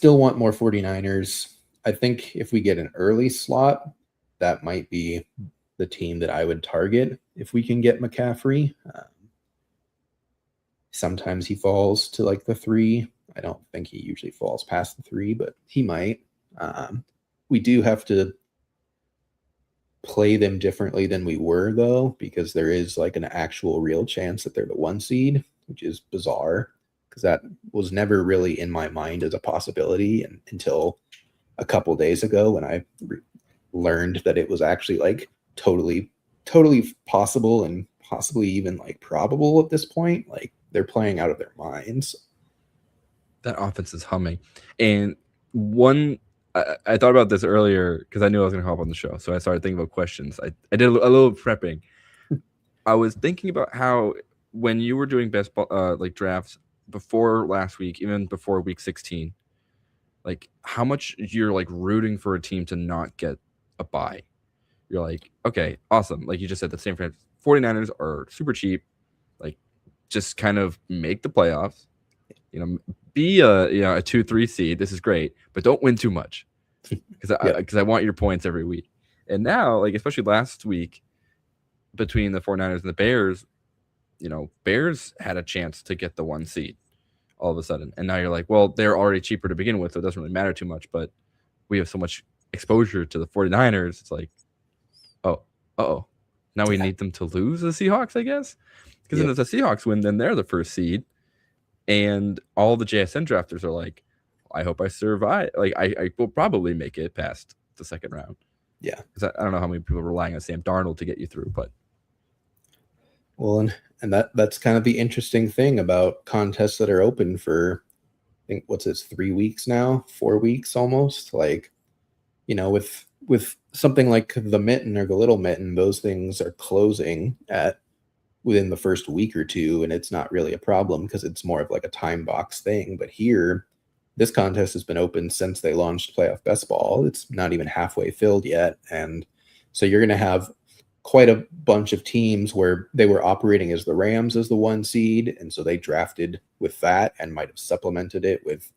want more 49ers. I think if we get an early slot, that might be the team that I would target if we can get McCaffrey. Sometimes he falls to like the 3. I don't think he usually falls past the 3, but he might. We do have to play them differently than we were, though, because there is like an actual real chance that they're the 1 seed, which is bizarre because that was never really in my mind as a possibility until a couple days ago when I learned that it was actually like totally possible and possibly even like probable at this point. Like, they're playing out of their minds. That offense is humming. And I thought about this earlier because I knew I was going to hop on the show. So I started thinking about questions. I did a little prepping. I was thinking about how when you were doing best ball, like drafts before last week, even before week 16, like how much you're like rooting for a team to not get a bye. You're like, okay, awesome. Like you just said, the San Francisco 49ers are super cheap. Like, just kind of make the playoffs. Be a 2-3 seed. This is great, but don't win too much because I want your points every week. And now, like especially last week, between the 49ers and the Bears, Bears had a chance to get the 1 seed all of a sudden, and now you're like, well, they're already cheaper to begin with, so it doesn't really matter too much. But we have so much exposure to the 49ers. It's like, oh, now we need them to lose the Seahawks, I guess. Because then if the Seahawks win, then they're the first seed. And all the JSN drafters are like, I hope I survive. Like, I will probably make it past the second round. Yeah. Because I don't know how many people are relying on Sam Darnold to get you through, but. Well, and that's kind of the interesting thing about contests that are open for, I think, what's this, 3 weeks now, 4 weeks almost. Like, with something like the Mitten or the Little Mitten, those things are closing within the first week or two, and it's not really a problem because it's more of like a time box thing. But here, this contest has been open since they launched Playoff Best Ball. It's not even halfway filled yet, and so you're going to have quite a bunch of teams where they were operating as the Rams as the 1 seed, and so they drafted with that and might have supplemented it with,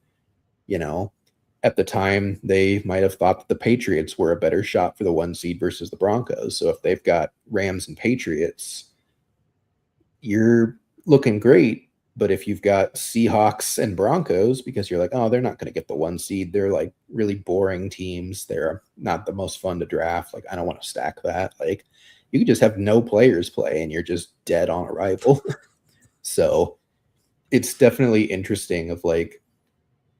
at the time they might have thought that the Patriots were a better shot for the 1 seed versus the Broncos. So if they've got Rams and Patriots, you're looking great. But if you've got Seahawks and Broncos, because you're like, oh, they're not going to get the 1 seed, they're like really boring teams, they're not the most fun to draft, like I don't want to stack that. Like, you could just have no players play and you're just dead on arrival. So it's definitely interesting of like,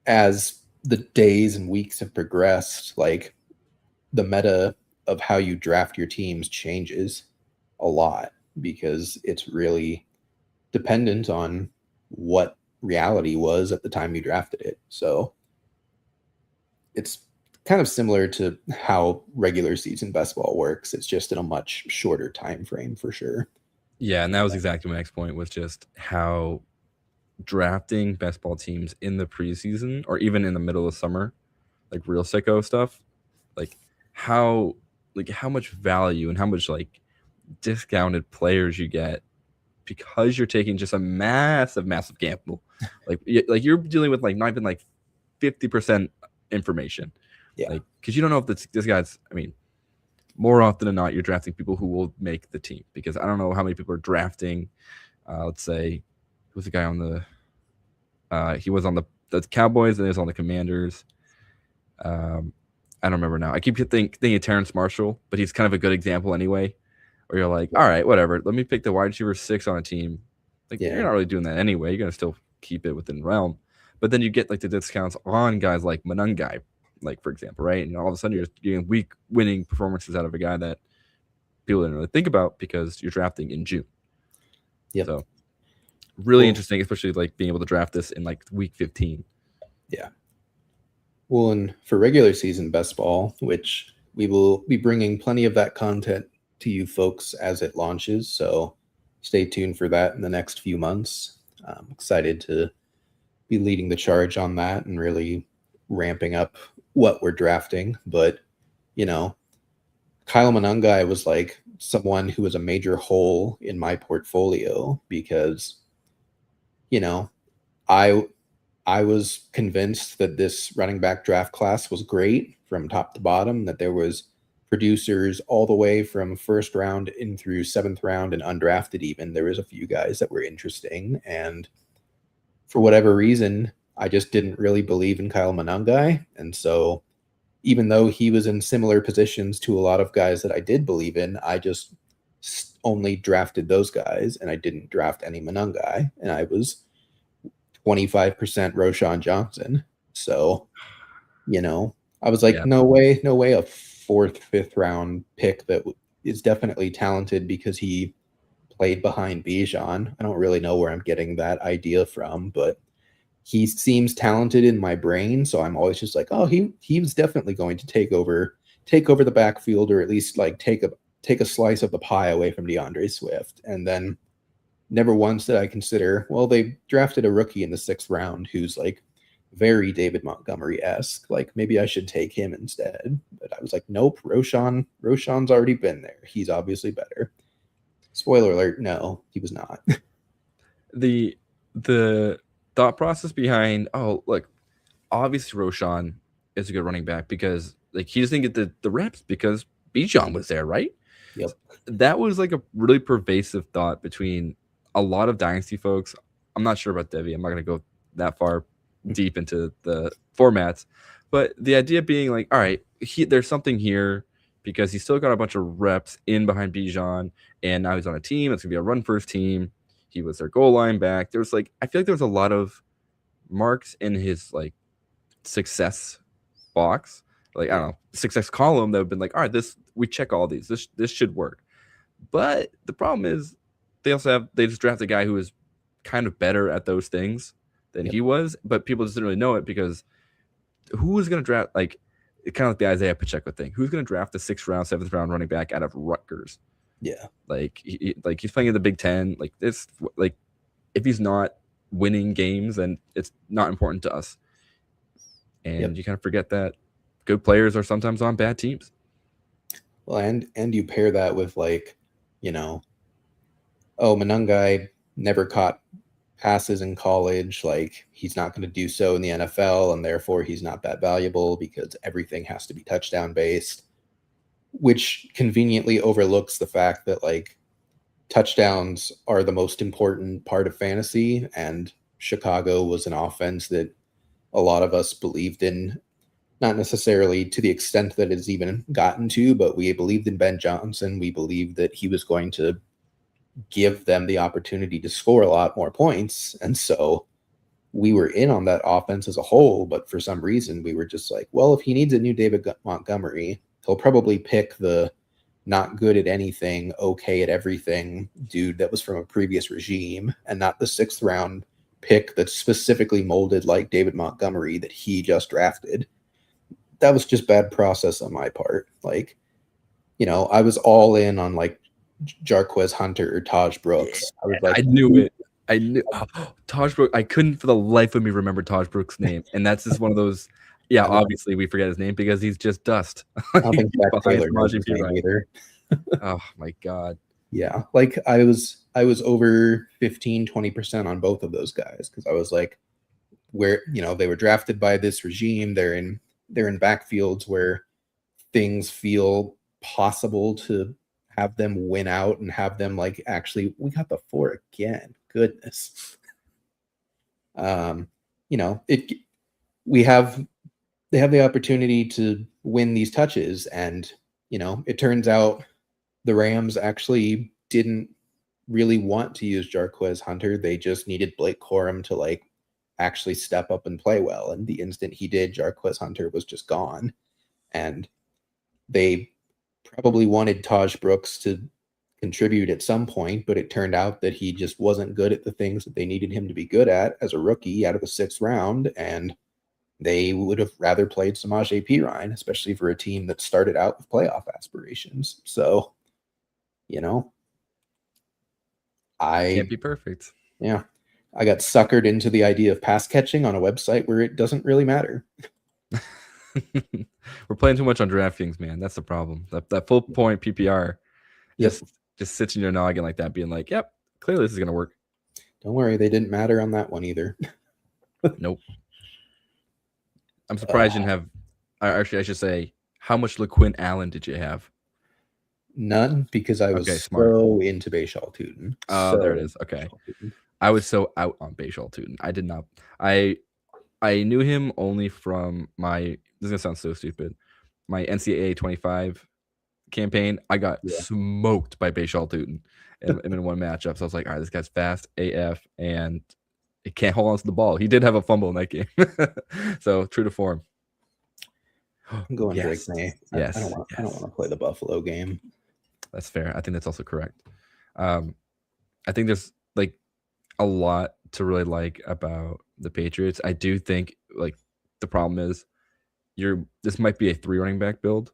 as the days and weeks have progressed, like the meta of how you draft your teams changes a lot, because it's really dependent on what reality was at the time you drafted it. So it's kind of similar to how regular season best ball works. It's just in a much shorter time frame for sure. Yeah, and that was exactly my next point, was just how drafting best ball teams in the preseason or even in the middle of summer, like real sicko stuff, like how much value and how much like discounted players you get because you're taking just a massive gamble. like you're dealing with like not even like 50% information. Yeah. Like, because you don't know if this guy's, I mean, more often than not, you're drafting people who will make the team, because I don't know how many people are drafting. Let's say, who's the guy on the, he was on the Cowboys and he was on the Commanders. I don't remember now. I keep thinking of Terrence Marshall, but he's kind of a good example anyway, where you're like, all right, whatever. Let me pick the wide receiver 6 on a team. Like, you're not really doing that anyway. You're going to still keep it within realm. But then you get like the discounts on guys like Monangai, like, for example, right? And all of a sudden you're getting week winning performances out of a guy that people didn't really think about because you're drafting in June. Yeah. So really interesting, especially like being able to draft this in like week 15. Yeah. Well, and for regular season best ball, which we will be bringing plenty of that content to you folks as it launches. So stay tuned for that in the next few months. I'm excited to be leading the charge on that and really ramping up what we're drafting. But, Kyle Monangai was like someone who was a major hole in my portfolio because, I was convinced that this running back draft class was great from top to bottom, that there was producers all the way from first round in through 7th round and undrafted even. There was a few guys that were interesting. And for whatever reason, I just didn't really believe in Kyle Monangai. And so even though he was in similar positions to a lot of guys that I did believe in, I just only drafted those guys and I didn't draft any Monangai. And I was 25% Roshan Johnson. So, I was like, no way a 4th, 5th round pick that is definitely talented because he played behind Bijan. I don't really know where I'm getting that idea from, but he seems talented in my brain. So I'm always just like, oh, he was definitely going to take over the backfield, or at least like take a slice of the pie away from DeAndre Swift. And then never once did I consider, well, they drafted a rookie in the 6th round who's like very David Montgomery-esque. Like, maybe I should take him instead. But I was like, nope, Roshan's already been there. He's obviously better. Spoiler alert, no, he was not. The thought process behind, obviously Roshan is a good running back because like he doesn't get the reps because Bijan was there, right? Yep. That was like a really pervasive thought between a lot of dynasty folks. I'm not sure about Devi. I'm not going to go that far deep into the formats, but the idea being like, all right, there's something here because he's still got a bunch of reps in behind Bijan, and now he's on a team that's going to be a run first team. He was their goal line back. There was I feel like there was a lot of marks in his success box, I don't know, success column that have been all right, we check all these. This should work. But the problem is they just draft a guy who is kind of better at those things than he was, but people just didn't really know it because who was going to draft kind of like the Isaiah Pacheco thing? Who's going to draft the 6th round, 7th round running back out of Rutgers? Yeah, he's playing in the Big Ten. If he's not winning games, then it's not important to us. And you kind of forget that good players are sometimes on bad teams. Well, and you pair that with Monungai never caught passes in college. He's not going to do so in the NFL, and therefore he's not that valuable because everything has to be touchdown based, which conveniently overlooks the fact that touchdowns are the most important part of fantasy, and Chicago was an offense that a lot of us believed in, not necessarily to the extent that it's even gotten to, but we believed in Ben Johnson. We believed that he was going to give them the opportunity to score a lot more points. And so we were in on that offense as a whole, but for some reason we were just well, if he needs a new David Montgomery, he'll probably pick the not good at anything, okay at everything dude that was from a previous regime, and not the 6th round pick that's specifically molded like David Montgomery that he just drafted. That was just bad process on my part. I was all in on Jarquez Hunter or Taj Brooks. I was I knew it. I knew Taj Brooks. I couldn't for the life of me remember Taj Brooks' name, and that's just one of those. Yeah, obviously we forget his name because he's just dust. I don't think Jack Taylor knows his name either. Oh my god. Yeah, I was over 15-20% on both of those guys because I was where they were drafted by this regime. They're in backfields where things feel possible to have them win out and have them actually, we got the 4 again. Goodness. They have the opportunity to win these touches, and it turns out the Rams actually didn't really want to use Jarquez Hunter. They just needed Blake Corum to actually step up and play well. And the instant he did, Jarquez Hunter was just gone. And they probably wanted Taj Brooks to contribute at some point, but it turned out that he just wasn't good at the things that they needed him to be good at as a rookie out of the 6th round. And they would have rather played Samaje Perine, especially for a team that started out with playoff aspirations. So, I can't be perfect. Yeah. I got suckered into the idea of pass catching on a website where it doesn't really matter. We're playing too much on DraftKings, man. That's the problem. That full point PPR just sits in your noggin like that, being yep, clearly this is going to work. Don't worry. They didn't matter on that one either. Nope. I'm surprised you didn't have, actually, I should say, how much LaQuinn Allen did you have? None, because I was so into Bashal Tootin. Oh, there it is. Okay. I was so out on Bashal Tootin. I did not. I knew him only from this is going to sound so stupid, my NCAA 25 campaign. I got smoked by Bashal Tootin in one matchup. So I was all right, this guy's fast AF, and he can't hold on to the ball. He did have a fumble in that game. So true to form. I'm going Drake May. Yes. I don't want to play the Buffalo game. That's fair. I think that's also correct. I think there's a lot to really like about the Patriots. I do think the problem is this might be a 3 running back build.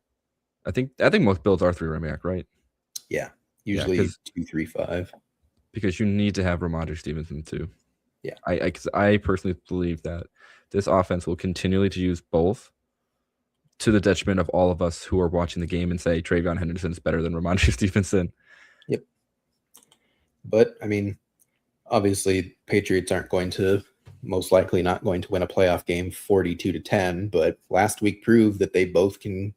I think most builds are 3 running back, right? Yeah. Usually 2, 3, 5. Because you need to have Ramondre Stevenson too. Yeah. I personally believe that this offense will continually to use both, to the detriment of all of us who are watching the game and say Travion Henderson is better than Ramondre Stevenson. Yep. But I mean, obviously Patriots aren't most likely not going to win a playoff game 42-10, but last week proved that they both can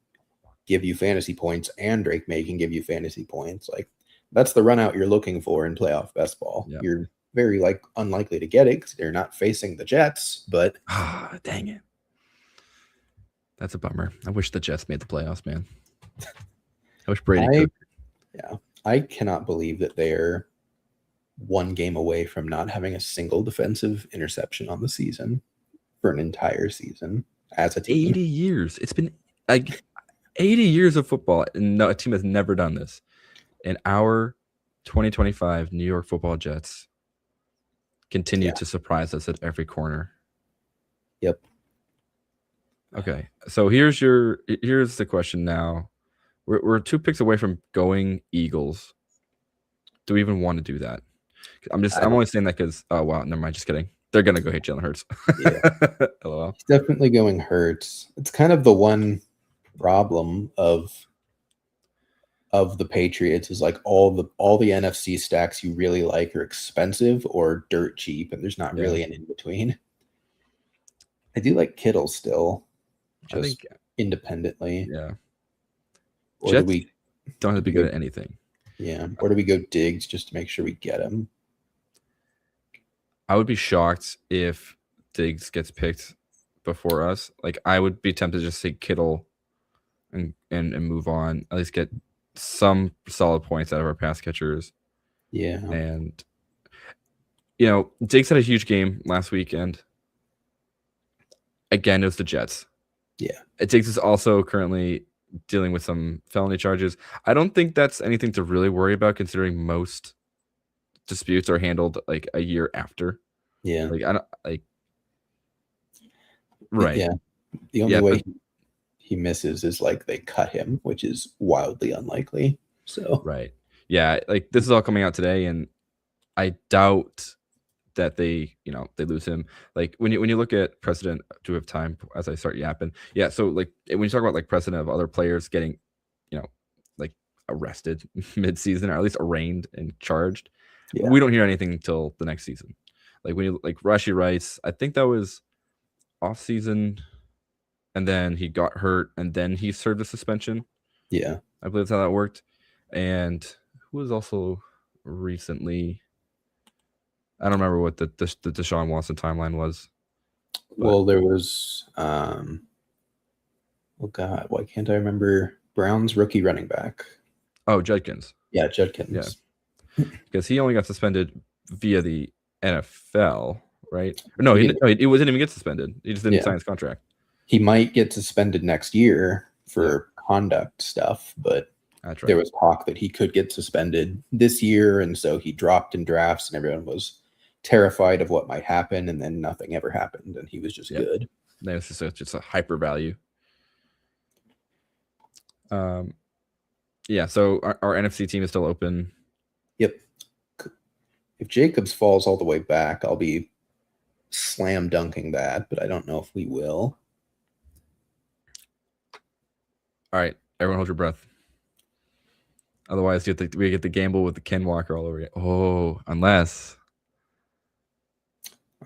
give you fantasy points, and Drake May can give you fantasy points. That's the run out you're looking for in playoff best ball. Yep. You're very unlikely to get it because they're not facing the Jets, but dang it. That's a bummer. I wish the Jets made the playoffs, man. I wish Brady could. Yeah. I cannot believe that they're one game away from not having a single defensive interception on the season for an entire season as a team. 80 years. It's been like 80 years of football, and no, a team has never done this. And our 2025 New York Football Jets continue to surprise us at every corner. Yep. Okay, so here's the question now. We're 2 picks away from going Eagles. Do we even want to do that? I'm only saying that because never mind. Just kidding. They're gonna go hit Jalen Hurts. Yeah. LOL. He's definitely going Hurts. It's kind of the one problem of the Patriots is like all the NFC stacks you really like are expensive or dirt cheap, and there's not really an in between. I do like Kittle still, just independently. Yeah. Or Jets do we don't have to be good at anything? Yeah. Or do we go Diggs just to make sure we get him? I would be shocked if Diggs gets picked before us. Like, I would be tempted to just say Kittle and move on. At least get some solid points out of our pass catchers. Yeah. And Diggs had a huge game last weekend. Again, it was the Jets. Yeah. Diggs is also currently dealing with some felony charges. I don't think that's anything to really worry about, considering most disputes are handled like a year after. Yeah. Like, I don't like. Right. Yeah. The only way he misses is like they cut him, which is wildly unlikely. So right. Yeah. Like, this is all coming out today, and I doubt that they lose him. Like, when you look at precedent, do we have time as I start yapping? Yeah. So like when you talk about like precedent of other players getting, like arrested mid-season, or at least arraigned and charged, we don't hear anything until the next season. Like, when you like Rashee Rice, I think that was off season, and then he got hurt, and then he served a suspension. Yeah. I believe that's how that worked. And who was also recently, I don't remember what the Deshaun Watson timeline was. Well, there was oh God, why can't I remember Brown's rookie running back? Oh, Judkins. Yeah, Judkins. Yeah. Because he only got suspended via the NFL, right? No, he wasn't even get suspended. He just didn't sign his contract. He might get suspended next year for conduct stuff, but that's right. There was talk that he could get suspended this year, and so he dropped in drafts, and everyone was terrified of what might happen, and then nothing ever happened, and he was just good. That's just a hyper value. Yeah, so our NFC team is still open. Yep. If Jacobs falls all the way back, I'll be slam dunking that, but I don't know if we will. All right, everyone hold your breath. Otherwise, we get the gamble with the Ken Walker all over you. Oh, unless.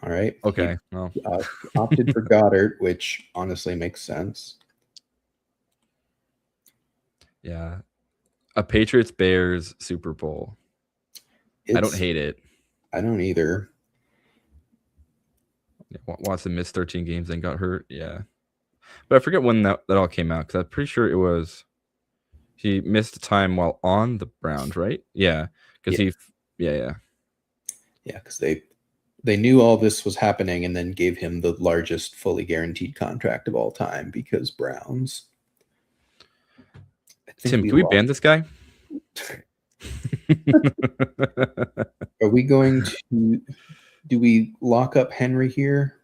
All right. Okay. He opted for Goddard, which honestly makes sense. Yeah. A Patriots-Bears Super Bowl. I don't hate it. I don't either. Watson missed 13 games and got hurt. Yeah. But I forget when that all came out, because I'm pretty sure it was he missed time while on the Browns, right? Yeah. Because Yeah, because they knew all this was happening and then gave him the largest fully guaranteed contract of all time because Browns. Tim, can we ban this guy? Are we going to? Do we lock up Henry here?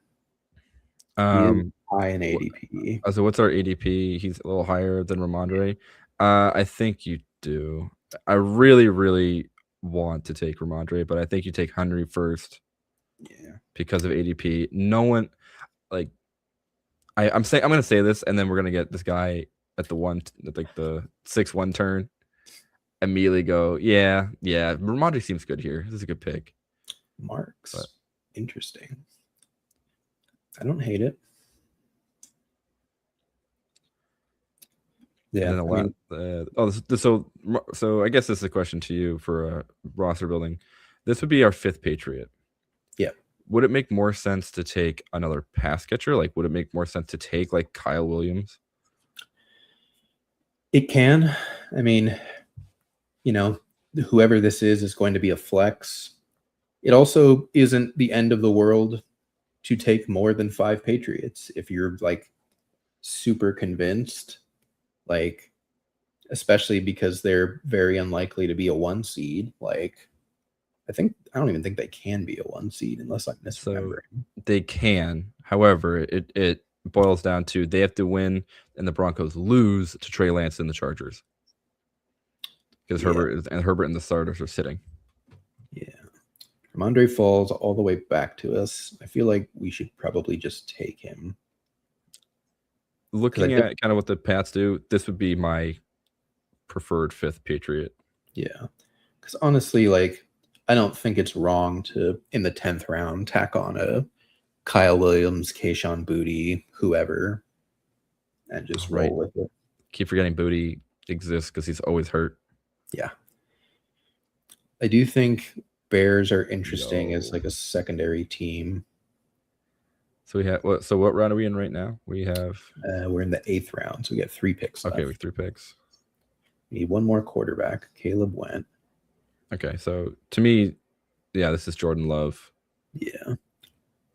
High in ADP. So what's our ADP? He's a little higher than Ramondre. I think you do. I really, really want to take Ramondre, but I think you take Henry first. Yeah. Because of ADP. No one I'm gonna say this, and then we're gonna get this guy at the 6-1 turn. Immediately go, yeah. Ramondre seems good here. This is a good pick. Marks. But interesting. I don't hate it. Yeah. So I guess this is a question to you for roster building. This would be our 5th Patriot. Yeah. Would it make more sense to take another pass catcher? Like, would it make more sense to take like Kyle Williams? It can. I mean, whoever this is going to be a flex. It also isn't the end of the world to take more than 5 Patriots if you're like super convinced, like especially because they're very unlikely to be a 1 seed. Like I don't even think they can be a 1 seed unless I'm misremembering. They can. However, it boils down to they have to win and the Broncos lose to Trey Lance and the Chargers. Because Herbert and the starters are sitting. Yeah. Ramondre falls all the way back to us. I feel like we should probably just take him. Looking at kind of what the Pats do, this would be my preferred 5th Patriot. Yeah. Because honestly, like, I don't think it's wrong to, in the 10th round, tack on a Kyle Williams, Kayshon Boutte, whoever, and just roll with it. Keep forgetting Boutte exists because he's always hurt. Yeah. I do think Bears are interesting as like a secondary team. So we have what? So what round are we in right now? We have we're in the 8th round, so we got 3 picks. Okay, we have 3 picks. We need one more quarterback. Caleb went. Okay, so to me, yeah, this is Jordan Love. Yeah.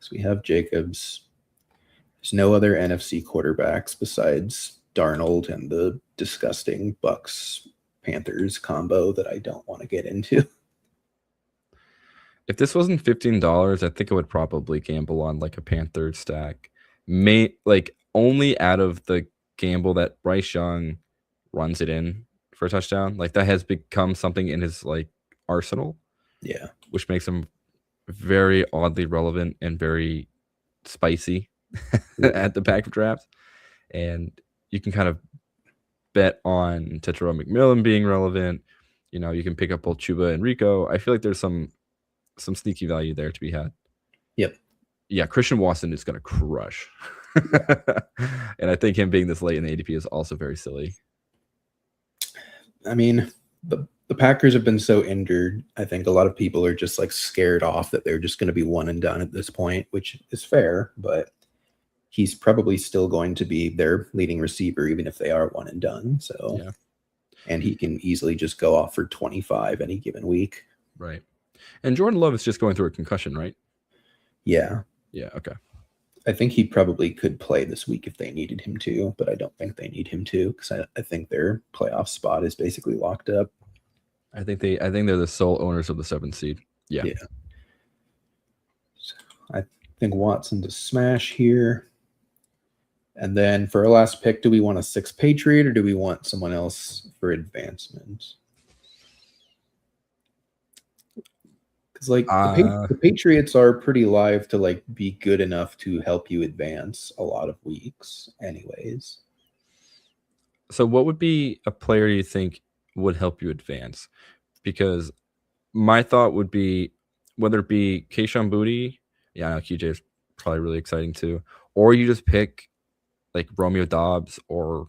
So we have Jacobs. There's no other NFC quarterbacks besides Darnold and the disgusting Bucks Panthers combo that I don't want to get into. If this wasn't $15, I think I would probably gamble on like a Panthers stack. Like only out of the gamble that Bryce Young runs it in for a touchdown. Like that has become something in his like arsenal. Yeah. Which makes him very oddly relevant and very spicy at the back of drafts. And you can kind of bet on Tetro McMillan being relevant. You know, you can pick up both Chuba and Rico. I feel like there's some sneaky value there to be had. Yep. Yeah, Christian Watson is going to crush. And I think him being this late in the ADP is also very silly. I mean, the Packers have been so injured. I think a lot of people are just like scared off that they're just going to be one and done at this point, which is fair, but he's probably still going to be their leading receiver, even if they are one and done. So, yeah. And he can easily just go off for 25 any given week. Right. And Jordan Love is just going through a concussion, right? Yeah. Yeah. Okay. I think he probably could play this week if they needed him to, but I don't think they need him to because I think their playoff spot is basically locked up. I think they're the sole owners of the 7th seed. Yeah. Yeah. So I think Watson to smash here. And then for our last pick, do we want a 6 Patriot or do we want someone else for advancement? Because like the Patriots are pretty live to like be good enough to help you advance a lot of weeks anyways. So what would be a player you think would help you advance? Because my thought would be whether it be Kayshon Boutte, yeah, I know QJ is probably really exciting too, or you just pick like Romeo Doubs or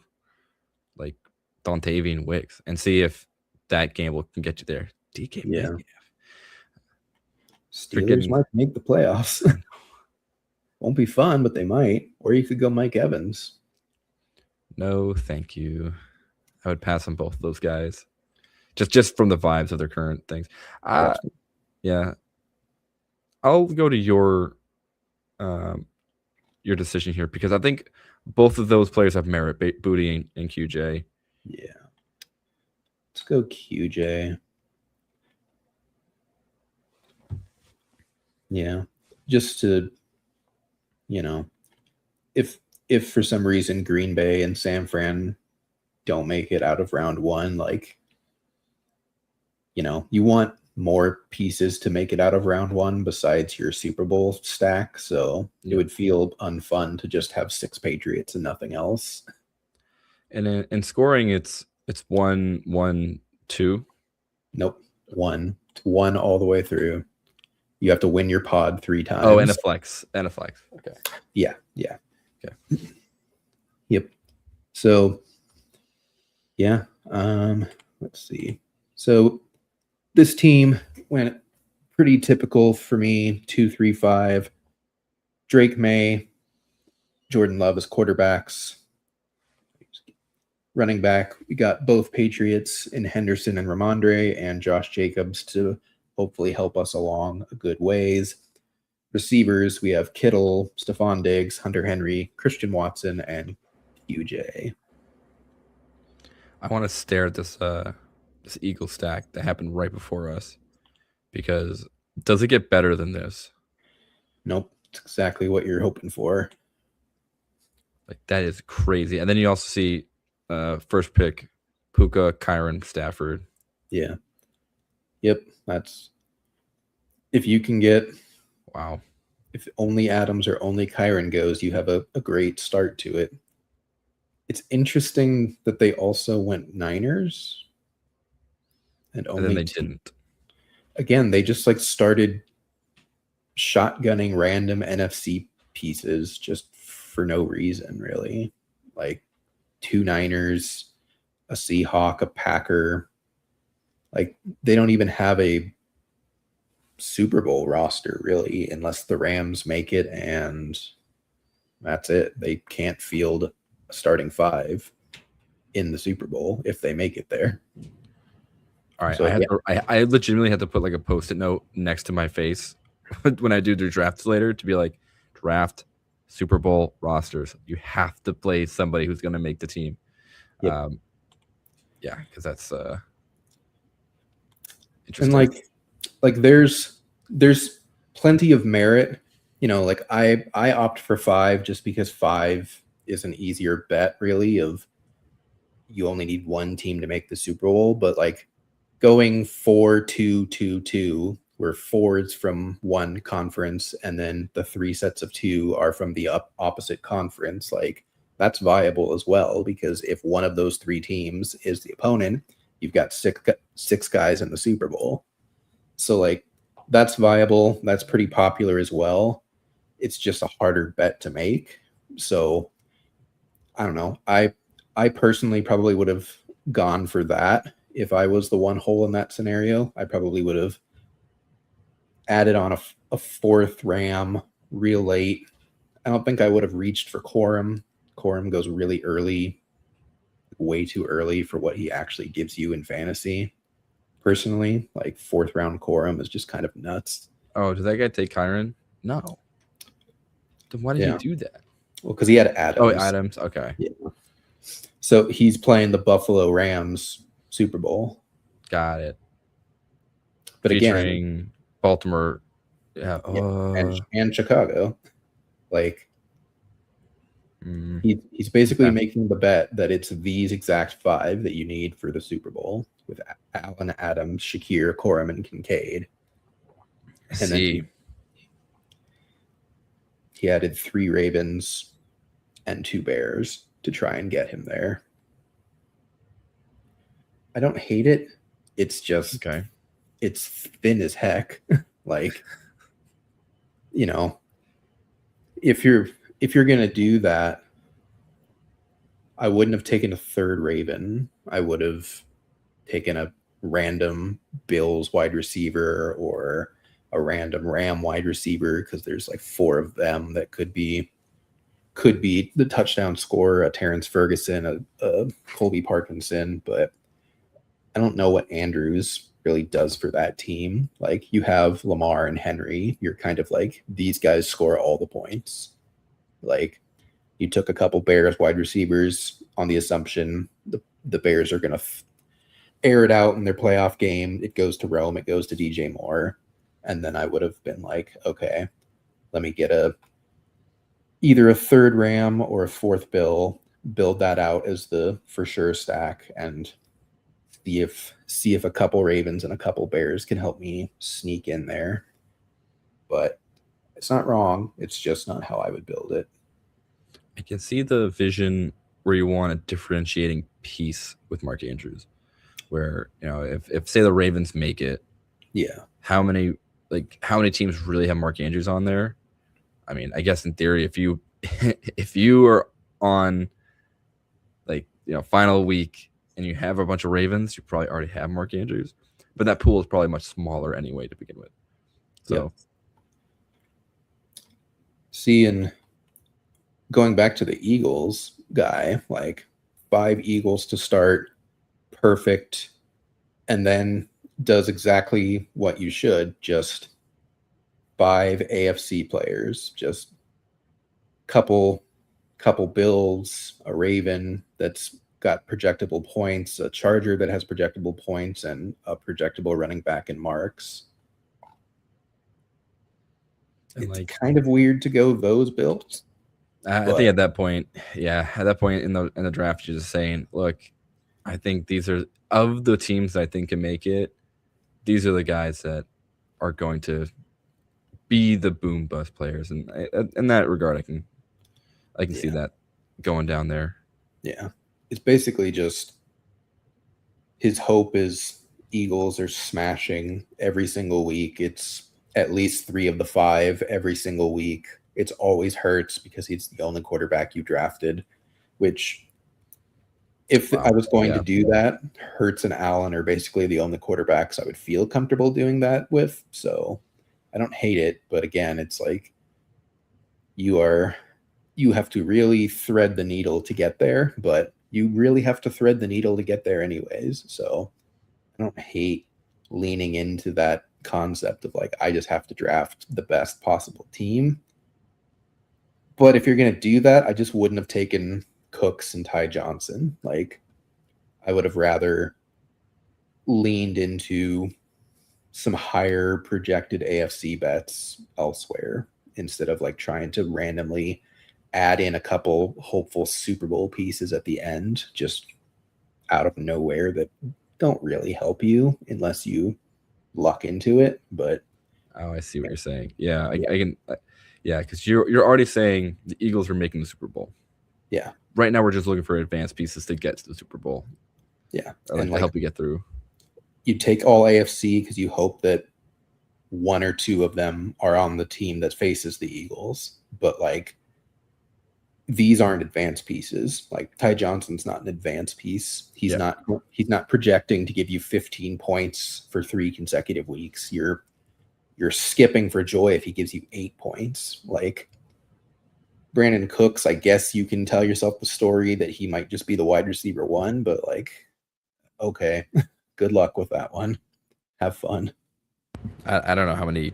like Dontavian Wicks and see if that gamble can get you there. DK Metcalf. Steelers might make the playoffs. Won't be fun, but they might. Or you could go Mike Evans. No, thank you. I would pass on both of those guys. Just from the vibes of their current things. Yeah. I'll go to your decision here because I think both of those players have merit, Boutte and QJ. Yeah. Let's go QJ. Yeah. Just to, you know, if for some reason Green Bay and San Fran don't make it out of round 1, like, you know, you want more pieces to make it out of round 1 besides your Super Bowl stack. So it would feel unfun to just have 6 Patriots and nothing else. And in scoring, it's 1, 1, 2. Nope. 1 all the way through. You have to win your pod 3 times. Oh, and a flex. Okay. Yeah. Okay. Yep. So, yeah. Let's see. So this team went pretty typical for me. 2-3-5. Drake May, Jordan Love as quarterbacks. Running back, we got both Patriots in Henderson and Ramondre and Josh Jacobs to hopefully help us along a good ways. Receivers, we have Kittle, Stephon Diggs, Hunter Henry, Christian Watson, and QJ. I want to stare at this Eagle stack that happened right before us, because does it get better than this? Nope, it's exactly what you're hoping for. Like, that is crazy. And then you also see first pick, Puka, Kyron, Stafford. Yeah. Yep, that's if you can get Wow. If only Adams or only Kyron goes, you have a great start to it. It's interesting that they also went Niners and And then they didn't. Again, they just like started shotgunning random NFC pieces just for no reason, really. Like 2 Niners, a Seahawk, a Packer. Like they don't even have a Super Bowl roster, really, unless the Rams make it, and that's it. They can't field a starting 5 in the Super Bowl if they make it there. All right, so, I legitimately had to put like a Post-it note next to my face when I do the drafts later to be like, draft Super Bowl rosters. You have to play somebody who's going to make the team. Yep. Yeah, because that's interesting. And like there's plenty of merit. You know, like I opt for 5 just because 5 is an easier bet, really, of you only need one team to make the Super Bowl. But like going 4-2-2-2, where 4 is from one conference and then the 3 sets of 2 are from the opposite conference, like that's viable as well, because if one of those 3 teams is the opponent, you've got six guys in the Super Bowl. So like that's viable. That's pretty popular as well. It's just a harder bet to make. So I don't know. I personally probably would have gone for that. If I was the one hole in that scenario, I probably would have added on a 4th Ram real late. I don't think I would have reached for Corum. Corum goes really early, way too early for what he actually gives you in fantasy. Personally, like 4th round Corum is just kind of nuts. Oh, did that guy take Kyron? No. Then why did he do that? Well, because he had Adams. Oh, Adams. Okay. Yeah. So he's playing the Buffalo Rams Super Bowl. Got it. But featuring again, Baltimore, and Chicago. Like he's basically making the bet that it's these exact 5 that you need for the Super Bowl with Allen, Adams, Shakir, Corum, and Kincaid. And then he added 3 Ravens and 2 Bears to try and get him there. I don't hate it. It's just it's thin as heck. Like, you know, if you're gonna do that, I wouldn't have taken a 3rd Raven. I would have taken a random Bills wide receiver or a random Ram wide receiver, because there's like 4 of them that could be the touchdown scorer, a Terrence Ferguson, a Colby Parkinson. But I don't know what Andrews really does for that team. Like, you have Lamar and Henry. You're kind of like, these guys score all the points. Like, you took a couple Bears wide receivers on the assumption the Bears are going to air it out in their playoff game. It goes to Rome. It goes to DJ Moore. And then I would have been like, okay, let me get either a 3rd Ram or a 4th Bill, build that out as the for sure stack, and see if a couple Ravens and a couple Bears can help me sneak in there. But it's not wrong. It's just not how I would build it. I can see the vision where you want a differentiating piece with Mark Andrews, where, you know, if say the Ravens make it, how many teams really have Mark Andrews on there? I mean, I guess in theory, if you are on, like, you know, final week and you have a bunch of Ravens, you probably already have Mark Andrews, but that pool is probably much smaller anyway to begin with. So, see, and going back to the Eagles guy, like 5 Eagles to start, perfect. And then does exactly what you should. Just 5 AFC players, just couple Bills, a Raven that's got projectable points, a Charger that has projectable points, and a projectable running back in Marks. And It's like, kind of weird to go those builds. I think at that point, in the draft, you're just saying, look, I think these are of the teams that I think can make it. These are the guys that are going to be the boom bust players, and in that regard, I can see that going down there. Yeah, it's basically just his hope is Eagles are smashing every single week. It's at least 3 of the 5 every single week. It's always Hurts because he's the only quarterback you drafted, which if I was going to do that, Hurts and Allen are basically the only quarterbacks I would feel comfortable doing that with. So I don't hate it, but again, it's like you have to really thread the needle to get there, but you really have to thread the needle to get there anyways. So I don't hate leaning into that concept of like, I just have to draft the best possible team. But if you're going to do that, I just wouldn't have taken Cooks and Ty Johnson. Like, I would have rather leaned into some higher projected AFC bets elsewhere instead of like trying to randomly add in a couple hopeful Super Bowl pieces at the end just out of nowhere that don't really help you unless you luck into it. But I see what you're saying. Yeah, I can. Yeah, because you're already saying the Eagles are making the Super Bowl. Yeah. Right now, we're just looking for advanced pieces to get to the Super Bowl. Yeah, or like to help you get through. You take all AFC because you hope that 1 or 2 of them are on the team that faces the Eagles, but like these aren't advanced pieces. Like Ty Johnson's not an advanced piece. He's not projecting to give you 15 points for 3 consecutive weeks. You're skipping for joy if he gives you 8 points. Like Brandon Cooks, I guess you can tell yourself the story that he might just be the wide receiver 1, but like, okay, good luck with that one. Have fun. I don't know how many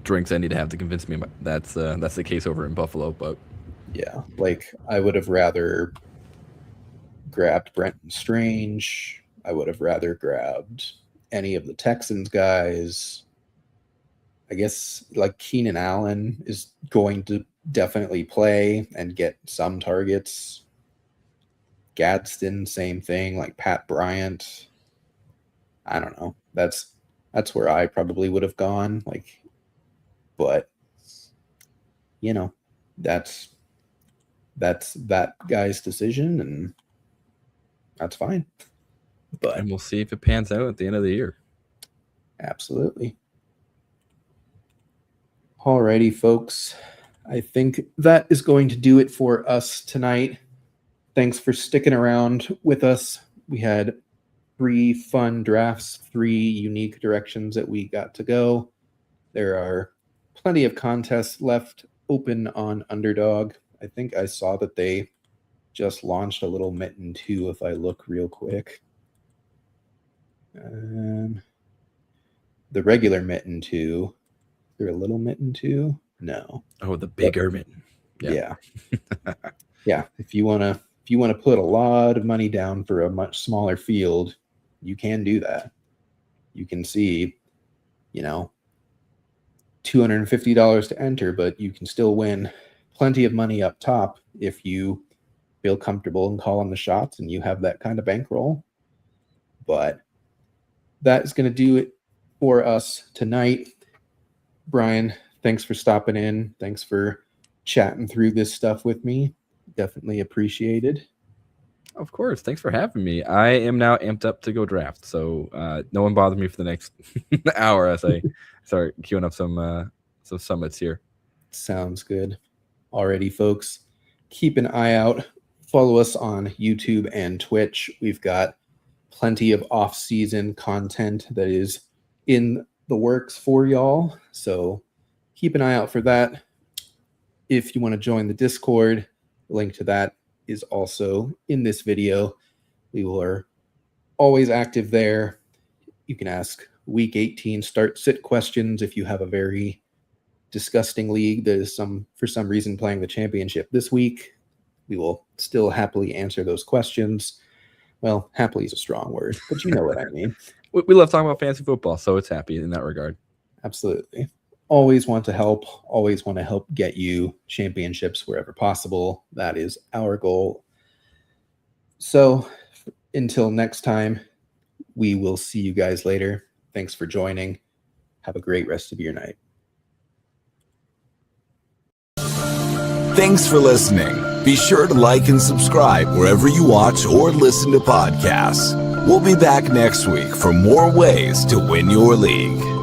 drinks I need to have to convince me that's the case over in Buffalo, but yeah, like I would have rather grabbed Brenton Strange. I would have rather grabbed any of the Texans guys. I guess like Keenan Allen is going to definitely play and get some targets. Gadsden, same thing. Like Pat Bryant. I don't know. That's where I probably would have gone. Like, but you know, that's that guy's decision, and that's fine. But and we'll see if it pans out at the end of the year. Absolutely. Alrighty, folks. I think that is going to do it for us tonight. Thanks for sticking around with us. We had 3 fun drafts, 3 unique directions that we got to go. There are plenty of contests left open on Underdog. I think I saw that they just launched a little mitten too, if I look real quick. The regular mitten too. Is there a little mitten too? No. Oh, the bigger mitten. Yeah. Yeah. If you want to put a lot of money down for a much smaller field, you can do that. You can see, $250 to enter, but you can still win plenty of money up top if you feel comfortable in calling the shots and you have that kind of bankroll. But that is going to do it for us tonight. Brian, thanks for stopping in. Thanks for chatting through this stuff with me. Definitely appreciated. Of course. Thanks for having me. I am now amped up to go draft, so no one bother me for the next hour as I start queuing up some summits here. Sounds good. Alrighty, folks. Keep an eye out. Follow us on YouTube and Twitch. We've got plenty of off-season content that is in the works for y'all, so keep an eye out for that. If you want to join the Discord, the link to that is also in this video. We are always active there. You can ask week 18 start-sit questions. If you have a very disgusting league that is for some reason playing the championship this week, we will still happily answer those questions. Well, happily is a strong word, but you know what I mean. We love talking about fantasy football, so it's happy in that regard. Absolutely. Always want to help get you championships wherever possible. That is our goal. So until next time, we will see you guys later. Thanks for joining. Have a great rest of your night. Thanks for listening. Be sure to like and subscribe wherever you watch or listen to podcasts. We'll be back next week for more ways to win your league.